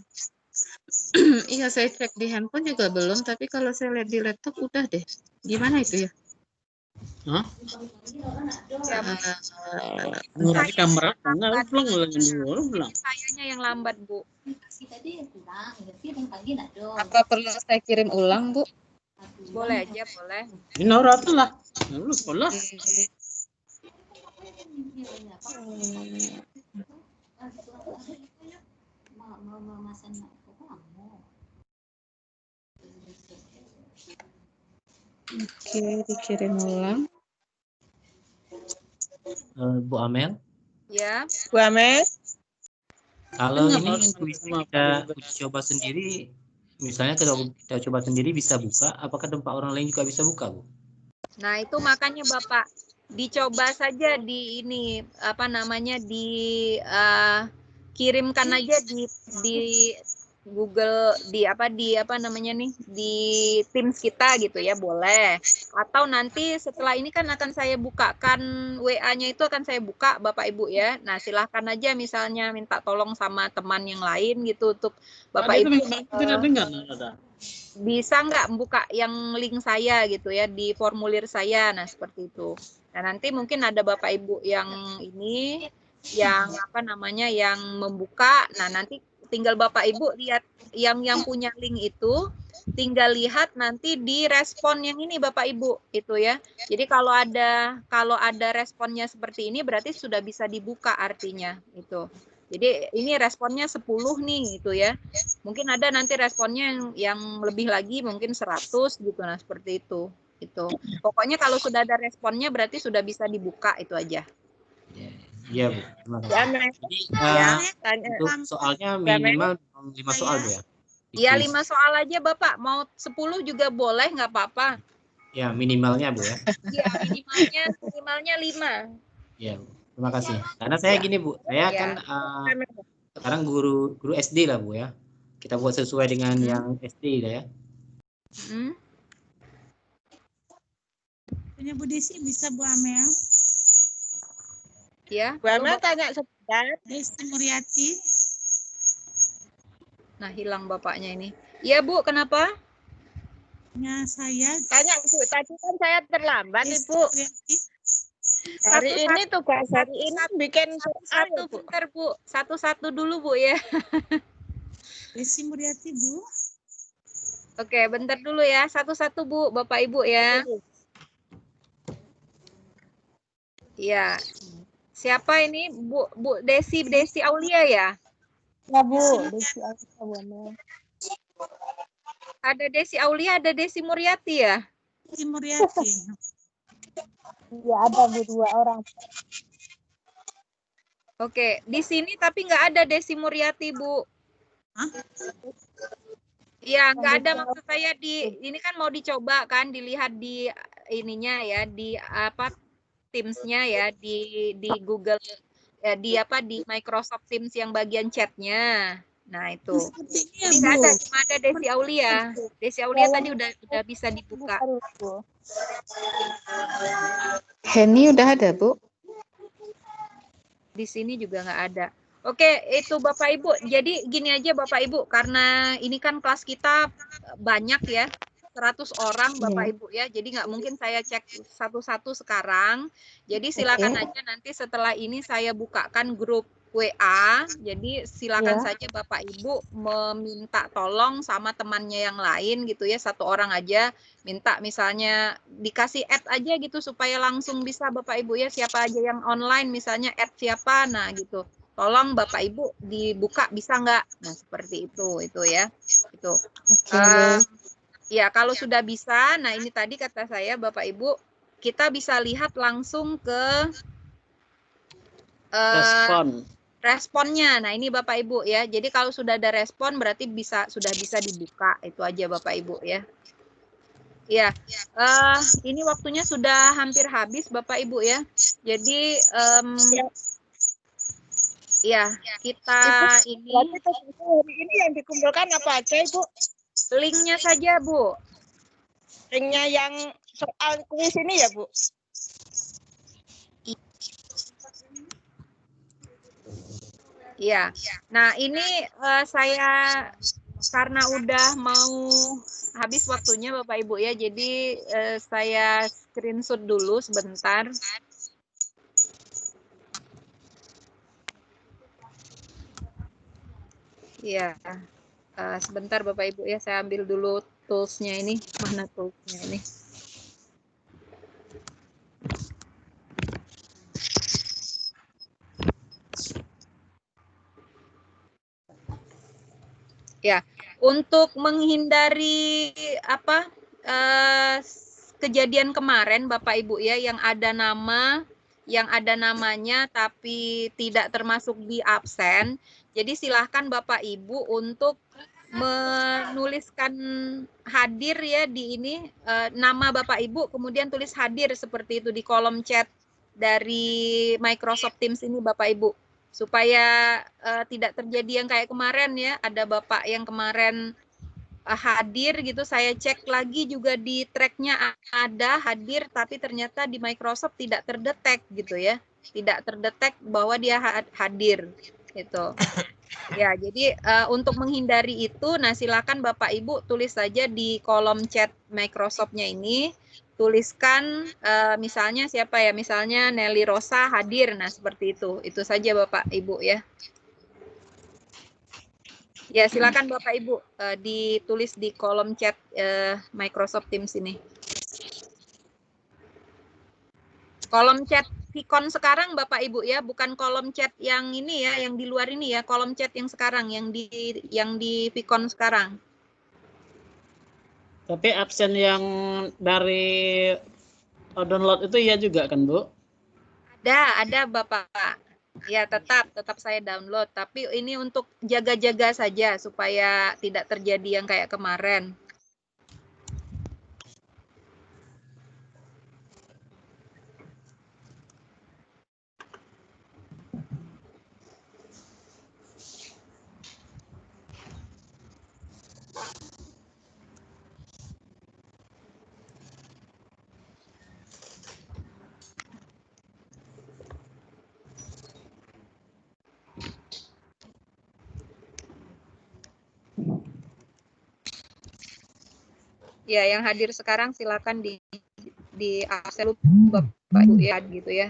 [SPEAKER 5] Iya, saya cek di handphone juga belum, tapi kalau saya lihat di laptop udah deh. Gimana itu ya?
[SPEAKER 3] Hah?
[SPEAKER 1] Saya
[SPEAKER 3] kamera enggak pulang.
[SPEAKER 1] Sayanya yang lambat, Bu.
[SPEAKER 5] Apa perlu saya kirim ulang, Bu?
[SPEAKER 1] Boleh aja, boleh.
[SPEAKER 3] Ini rata lah. Lu sekolah.
[SPEAKER 5] Oke, dikirim ulang.
[SPEAKER 18] Bu Amel?
[SPEAKER 1] Ya.
[SPEAKER 18] Bu Amel? Kalau ini kita uji coba sendiri, misalnya kalau kita coba sendiri bisa buka, apakah tempat orang lain juga bisa buka, Bu?
[SPEAKER 1] Nah, itu makanya Bapak dicoba saja di ini kirimkan aja di Google di Teams kita gitu ya, boleh. Atau nanti setelah ini kan akan saya bukakan WA-nya, itu akan saya buka Bapak Ibu ya. Nah, silahkan aja misalnya minta tolong sama teman yang lain gitu untuk Bapak Ibu. Bisa nggak membuka yang link saya gitu ya di formulir saya. Nah, seperti itu. Nah, nanti mungkin ada Bapak Ibu yang ini yang yang membuka. Nah, nanti tinggal Bapak Ibu lihat yang punya link itu, tinggal lihat nanti di respon yang ini Bapak Ibu itu ya. Jadi kalau ada responnya seperti ini berarti sudah bisa dibuka artinya itu. Jadi ini responnya 10 nih itu ya. Mungkin ada nanti responnya yang lebih lagi mungkin 100 gitu, nah seperti itu. Itu. Pokoknya kalau sudah ada responnya berarti sudah bisa dibuka, itu aja.
[SPEAKER 18] Iya, Bu. Terima kasih.
[SPEAKER 1] Ya, Mel.
[SPEAKER 18] Jadi
[SPEAKER 1] Ya, tanya.
[SPEAKER 18] untuk soalnya
[SPEAKER 1] Ya, Mel.
[SPEAKER 18] minimal 5 soal, Bu ya.
[SPEAKER 1] Ya,
[SPEAKER 18] Ditulis.
[SPEAKER 1] 5 soal aja Bapak. Mau 10 juga boleh, nggak apa-apa.
[SPEAKER 18] Ya, minimalnya, Bu ya.
[SPEAKER 1] Ya, minimalnya 5.
[SPEAKER 18] Ya, Bu. Terima kasih. Karena saya gini, Bu. Saya
[SPEAKER 1] Ya.
[SPEAKER 18] kan sekarang guru SD lah, Bu ya. Kita buat sesuai dengan yang SD lah ya.
[SPEAKER 9] Punya Bu Desi bisa Bu Amel.
[SPEAKER 1] Ya.
[SPEAKER 4] Bu Amel tanya sebentar.
[SPEAKER 9] Desi Muriati.
[SPEAKER 1] Nah, hilang bapaknya ini. Iya, Bu, kenapa?
[SPEAKER 9] Ya, saya
[SPEAKER 4] tanya Bu, tadi kan saya terlambat
[SPEAKER 9] Desi
[SPEAKER 4] Ibu.
[SPEAKER 9] Muriati.
[SPEAKER 4] Hari ini tugas hari ini bikin
[SPEAKER 1] satu bentar Bu, satu-satu dulu Bu ya.
[SPEAKER 9] Desi Muriati Bu.
[SPEAKER 1] Oke, bentar dulu ya, satu-satu Bu, Bapak Ibu ya. Iya. Siapa ini Bu Desi Aulia ya?
[SPEAKER 4] Ya Bu, Desi Aulia.
[SPEAKER 1] Ada Desi Aulia, ada Desi Muriati ya?
[SPEAKER 9] Desi Muriati.
[SPEAKER 4] Ya ada Bu, 2 orang.
[SPEAKER 1] Oke, di sini tapi nggak ada Desi Muriati Bu. Iya, nggak ada, maksud saya ini kan mau dicoba kan, dilihat di ininya ya, di apa Teams-nya ya, di Google ya, di Microsoft Teams yang bagian chatnya. Nah itu. Jadi nggak ada, cuma ada Desi Aulia. Desi Aulia tadi udah bisa dibuka.
[SPEAKER 5] Henny udah ada, Bu?
[SPEAKER 1] Di sini juga nggak ada. Oke, itu Bapak Ibu. Jadi gini aja Bapak Ibu, karena ini kan kelas kita banyak ya, 100 orang Bapak Ibu ya. Jadi nggak mungkin saya cek satu-satu sekarang. Jadi silakan aja nanti setelah ini saya bukakan grup WA. Jadi silakan saja Bapak Ibu meminta tolong sama temannya yang lain gitu ya. 1 orang aja minta misalnya dikasih add aja gitu supaya langsung bisa Bapak Ibu ya, siapa aja yang online misalnya add siapa, nah gitu. Tolong Bapak Ibu dibuka bisa nggak? Nah seperti itu ya. Itu. Ya kalau sudah bisa, nah ini tadi kata saya Bapak Ibu, kita bisa lihat langsung ke responnya. Nah ini Bapak Ibu ya. Jadi kalau sudah ada respon berarti sudah bisa dibuka. Itu aja Bapak Ibu ya. Ya, ini waktunya sudah hampir habis Bapak Ibu ya. Jadi ya kita ini
[SPEAKER 4] yang dikumpulkan apa aja Ibu?
[SPEAKER 1] Linknya saja Bu.
[SPEAKER 4] Linknya yang soal kuis ini ya Bu?
[SPEAKER 1] Iya. Nah ini saya karena udah mau habis waktunya Bapak Ibu ya, jadi saya screenshot dulu sebentar. Iya. Sebentar Bapak Ibu ya, saya ambil dulu tools-nya ini. Mana tools-nya ini? Ya, untuk menghindari kejadian kemarin Bapak Ibu ya, yang ada namanya tapi tidak termasuk di absen. Jadi silahkan Bapak Ibu untuk menuliskan hadir ya di ini, nama Bapak Ibu kemudian tulis hadir seperti itu di kolom chat dari Microsoft Teams ini Bapak Ibu, supaya tidak terjadi yang kayak kemarin ya, ada Bapak yang kemarin hadir gitu, saya cek lagi juga di tracknya ada hadir tapi ternyata di Microsoft tidak terdetek gitu ya, tidak terdetek bahwa dia hadir gitu. Ya, jadi untuk menghindari itu, nah silakan Bapak Ibu tulis saja di kolom chat Microsoft-nya ini, tuliskan misalnya siapa ya, misalnya Nelly Rosa hadir, nah seperti itu saja Bapak Ibu ya. Ya silakan Bapak Ibu ditulis di kolom chat Microsoft Teams ini. Kolom chat Vicon sekarang Bapak Ibu ya, bukan kolom chat yang ini ya, yang di luar ini ya, kolom chat yang sekarang, yang di Vicon sekarang.
[SPEAKER 3] Tapi absen yang dari download itu iya juga kan Bu?
[SPEAKER 1] Ada Bapak. Ya, tetap saya download. Tapi ini untuk jaga-jaga saja supaya tidak terjadi yang kayak kemarin. Ya, yang hadir sekarang silakan di absen Bapak Ibu ya gitu ya.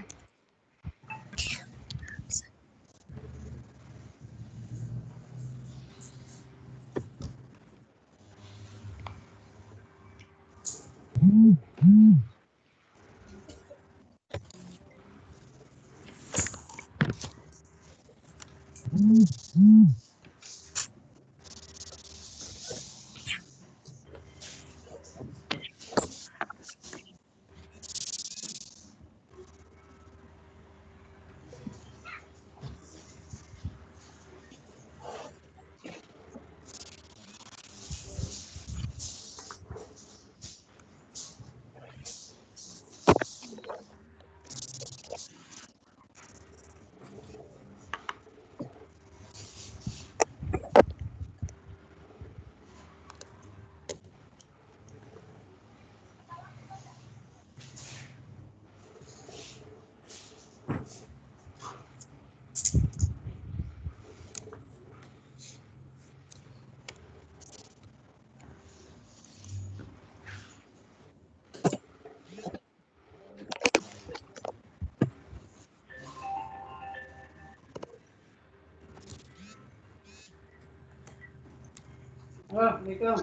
[SPEAKER 19] Assalamualaikum.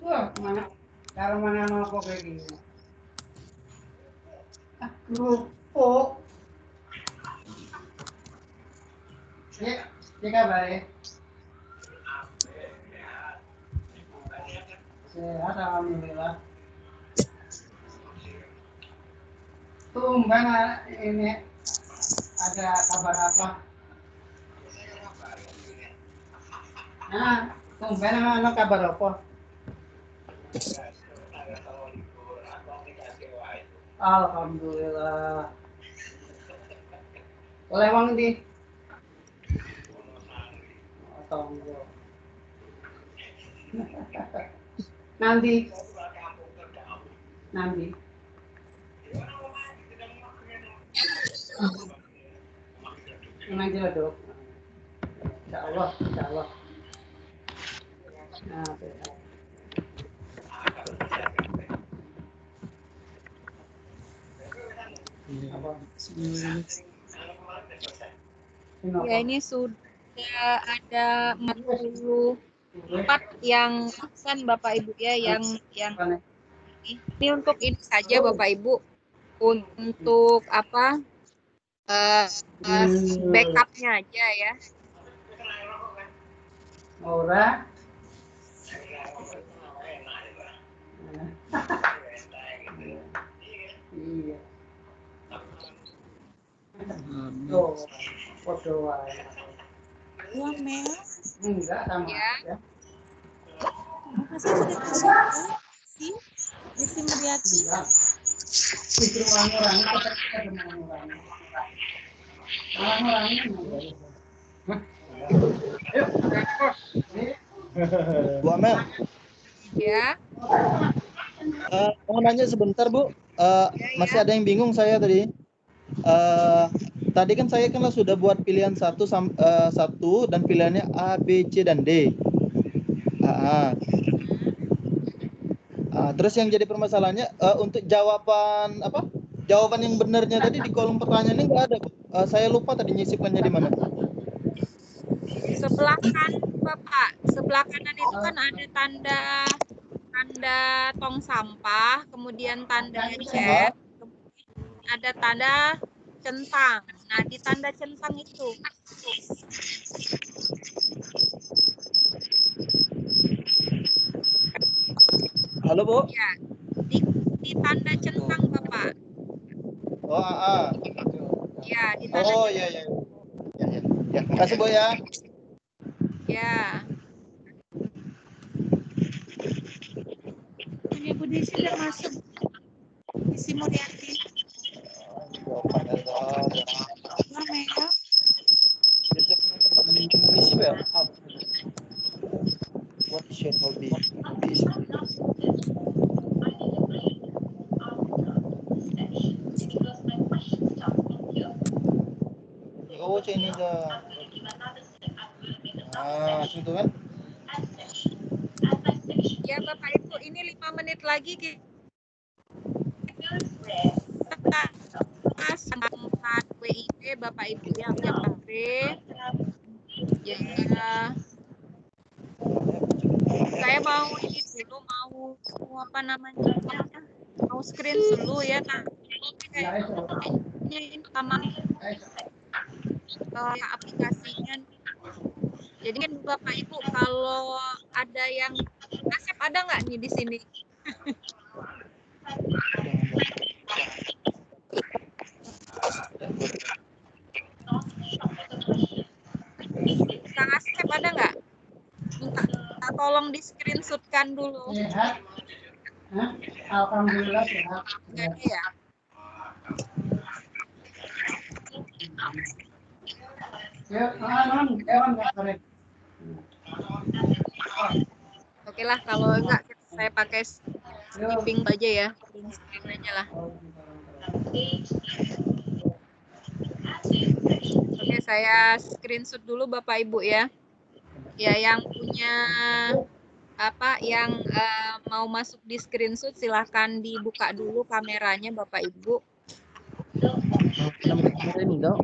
[SPEAKER 19] Wah, mana? Cara mana kok kayak gini? Kerupuk. Ya, kabar ya? Sehat, alhamdulillah. Tumben ini ada kabar apa? Nah, tumben ada kabar apa? Alhamdulillah. Oleh wong ndi? Tonggo. Nanti. Nanti lah dok. Insya Allah. Nah,
[SPEAKER 1] Ya, ini sudah ada 44 yang absen Bapak Ibu ya, yang ini untuk ini saja Bapak Ibu, untuk apa backupnya aja ya.
[SPEAKER 19] Ora. Iya. Tuh, foto wae.
[SPEAKER 9] Uang Mel?
[SPEAKER 19] Enggak sama ya.
[SPEAKER 9] Masa sudah kasih sih? Desi Meriati?
[SPEAKER 19] Justru orang-orang
[SPEAKER 14] Bu Amel.
[SPEAKER 1] Ya.
[SPEAKER 14] Mau nanya sebentar Bu. Masih ada yang bingung saya tadi. Tadi kan saya sudah buat pilihan satu dan pilihannya A, B, C dan D. Terus yang jadi permasalahannya untuk jawaban yang benarnya tadi di kolom pertanyaannya nggak ada, Bu. Saya lupa tadi nyisipkannya di mana.
[SPEAKER 1] Sebelah kanan Bapak, sebelah kanan itu kan ada tanda tong sampah, kemudian tanda chat, kemudian ada tanda centang. Nah, di tanda centang itu.
[SPEAKER 14] Halo Bu.
[SPEAKER 1] Ya, di tanda centang Bapak.
[SPEAKER 14] Oh, AA.
[SPEAKER 1] Ya, di tanda
[SPEAKER 14] Oh, iya, iya. Ya, makasih Bu ya.
[SPEAKER 1] Ya.
[SPEAKER 9] Ini Bu Desi udah masuk. Desi Murianti. Lama ya.
[SPEAKER 14] Misi ya. What is your hobby? Oh, ini dah. Ah, itu kan?
[SPEAKER 1] Ya Bapak Ibu, ini 5 menit lagi kita empat WIB Bapak Ibu yang sore. Ya, saya mau ini dulu, mau apa namanya, mau screen dulu ya. Nah, kayaknya ini sama aplikasinya nih. Jadi kan Bapak Ibu kalau ada yang Asep ada nggak nih di sini? Kang Asep ada nggak? Minta tolong di screenshotkan dulu.
[SPEAKER 19] Alhamdulillah sehat.
[SPEAKER 1] Nggak ada ya? Oke lah, kalau enggak saya pakai skipping aja ya, screen aja lah. Oke, saya screenshot dulu Bapak Ibu ya. Ya, yang punya apa, yang mau masuk di screenshot silahkan dibuka dulu kameranya Bapak Ibu.
[SPEAKER 3] Ini dong.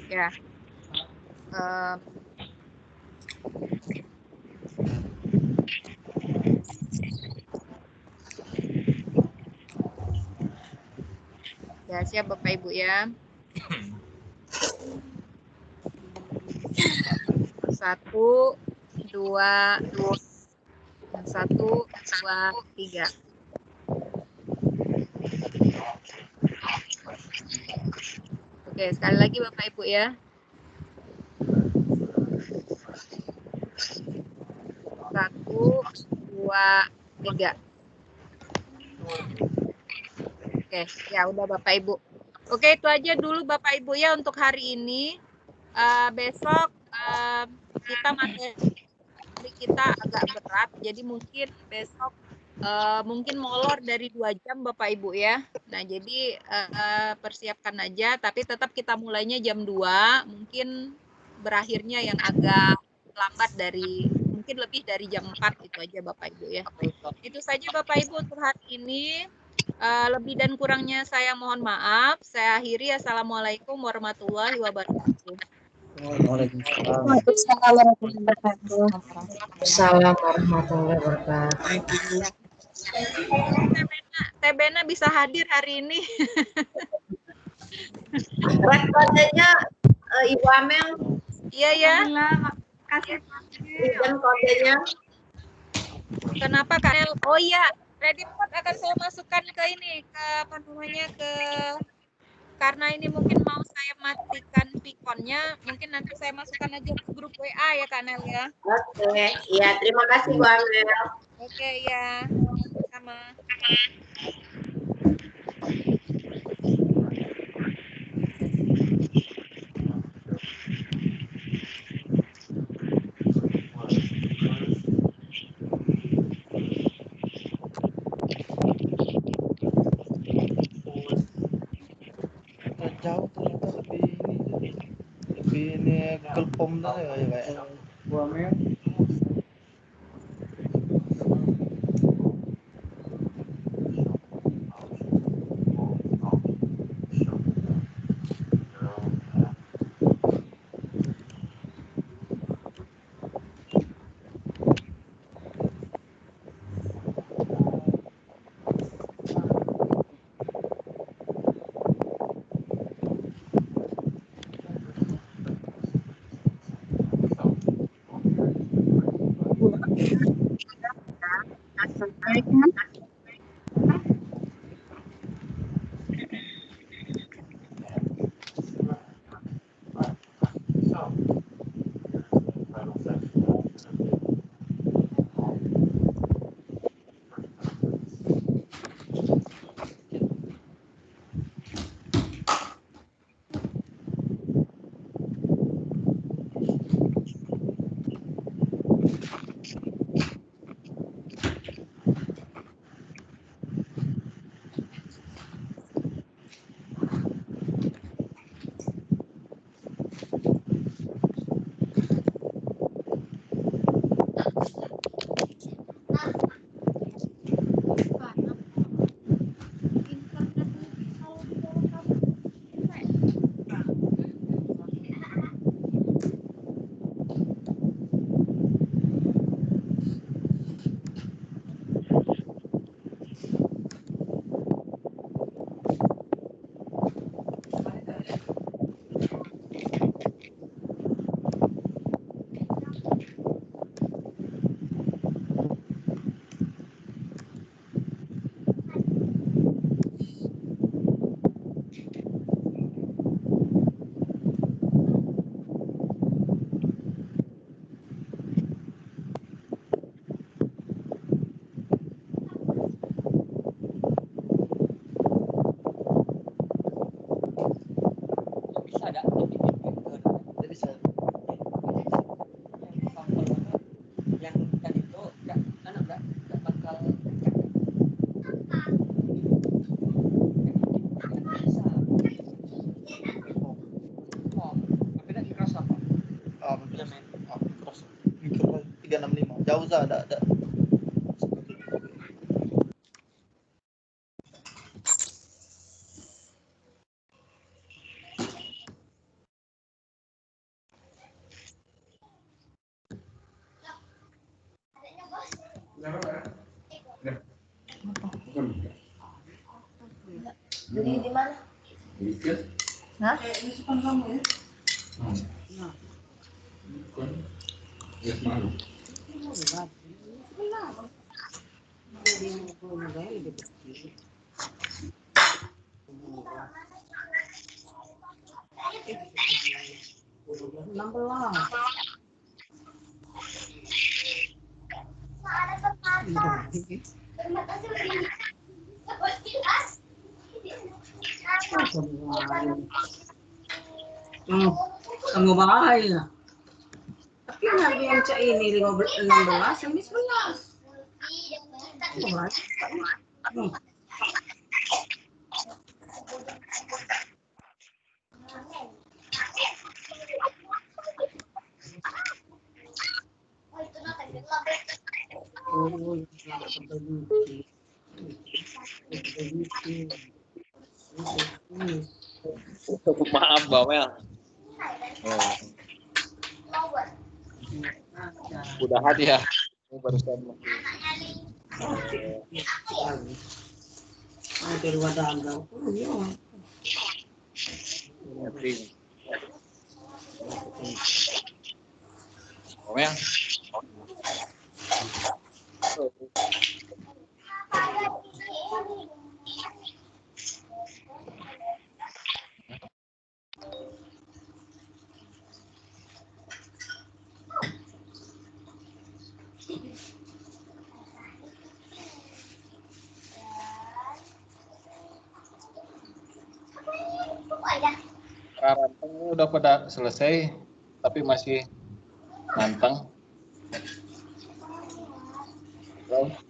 [SPEAKER 1] Ya. Ya, siap Bapak Ibu ya. 1, 2, 3. Oke, sekali lagi Bapak Ibu ya. 1, 2, 3. Oke, ya udah Bapak Ibu. Oke, itu aja dulu Bapak Ibu ya untuk hari ini. Besok kita materi kita agak berat, jadi mungkin besok mungkin molor dari 2 jam Bapak Ibu ya. Nah, jadi persiapkan aja, tapi tetap kita mulainya jam 2, mungkin berakhirnya yang agak lambat dari mungkin lebih dari jam 4, itu aja Bapak Ibu ya. Itu saja Bapak Ibu untuk hari ini. Lebih dan kurangnya saya mohon maaf. Saya akhiri. Assalamualaikum warahmatullahi wabarakatuh.
[SPEAKER 13] Waalaikumsalam warahmatullahi wabarakatuh.
[SPEAKER 1] Thank you. Tebena bisa hadir hari ini.
[SPEAKER 13] Respondennya Ibu Amel.
[SPEAKER 1] Iya ya.
[SPEAKER 13] Kasih izin kodenya.
[SPEAKER 1] Kenapa Kak El? Oh iya, Reddit Code akan saya masukkan ke ini, ke apa namanya, ke karena ini mungkin mau saya matikan Vicon-nya, mungkin nanti saya masukkan aja ke grup WA ya Kak Nel ya.
[SPEAKER 13] Oke, iya terima kasih Bu Amel.
[SPEAKER 1] Oke ya, sama.
[SPEAKER 14] Jauh ternyata lebih ini kelpom dah ya kayak.
[SPEAKER 19] Bu Amel.
[SPEAKER 4] baik Mas.
[SPEAKER 14] Jauh ada.
[SPEAKER 13] Beli di mana? Hah? Di depan kamu ya? Nah. Yes, mana? Kamu bahaya. Tapi harga yang cak ini 16 yang 11.
[SPEAKER 2] Maaf Mbak Mel. Mudahan ya. Ini barusan
[SPEAKER 13] Ada luar dagang.
[SPEAKER 2] Mel. Ranteng udah pada selesai, tapi masih nantang. Halo.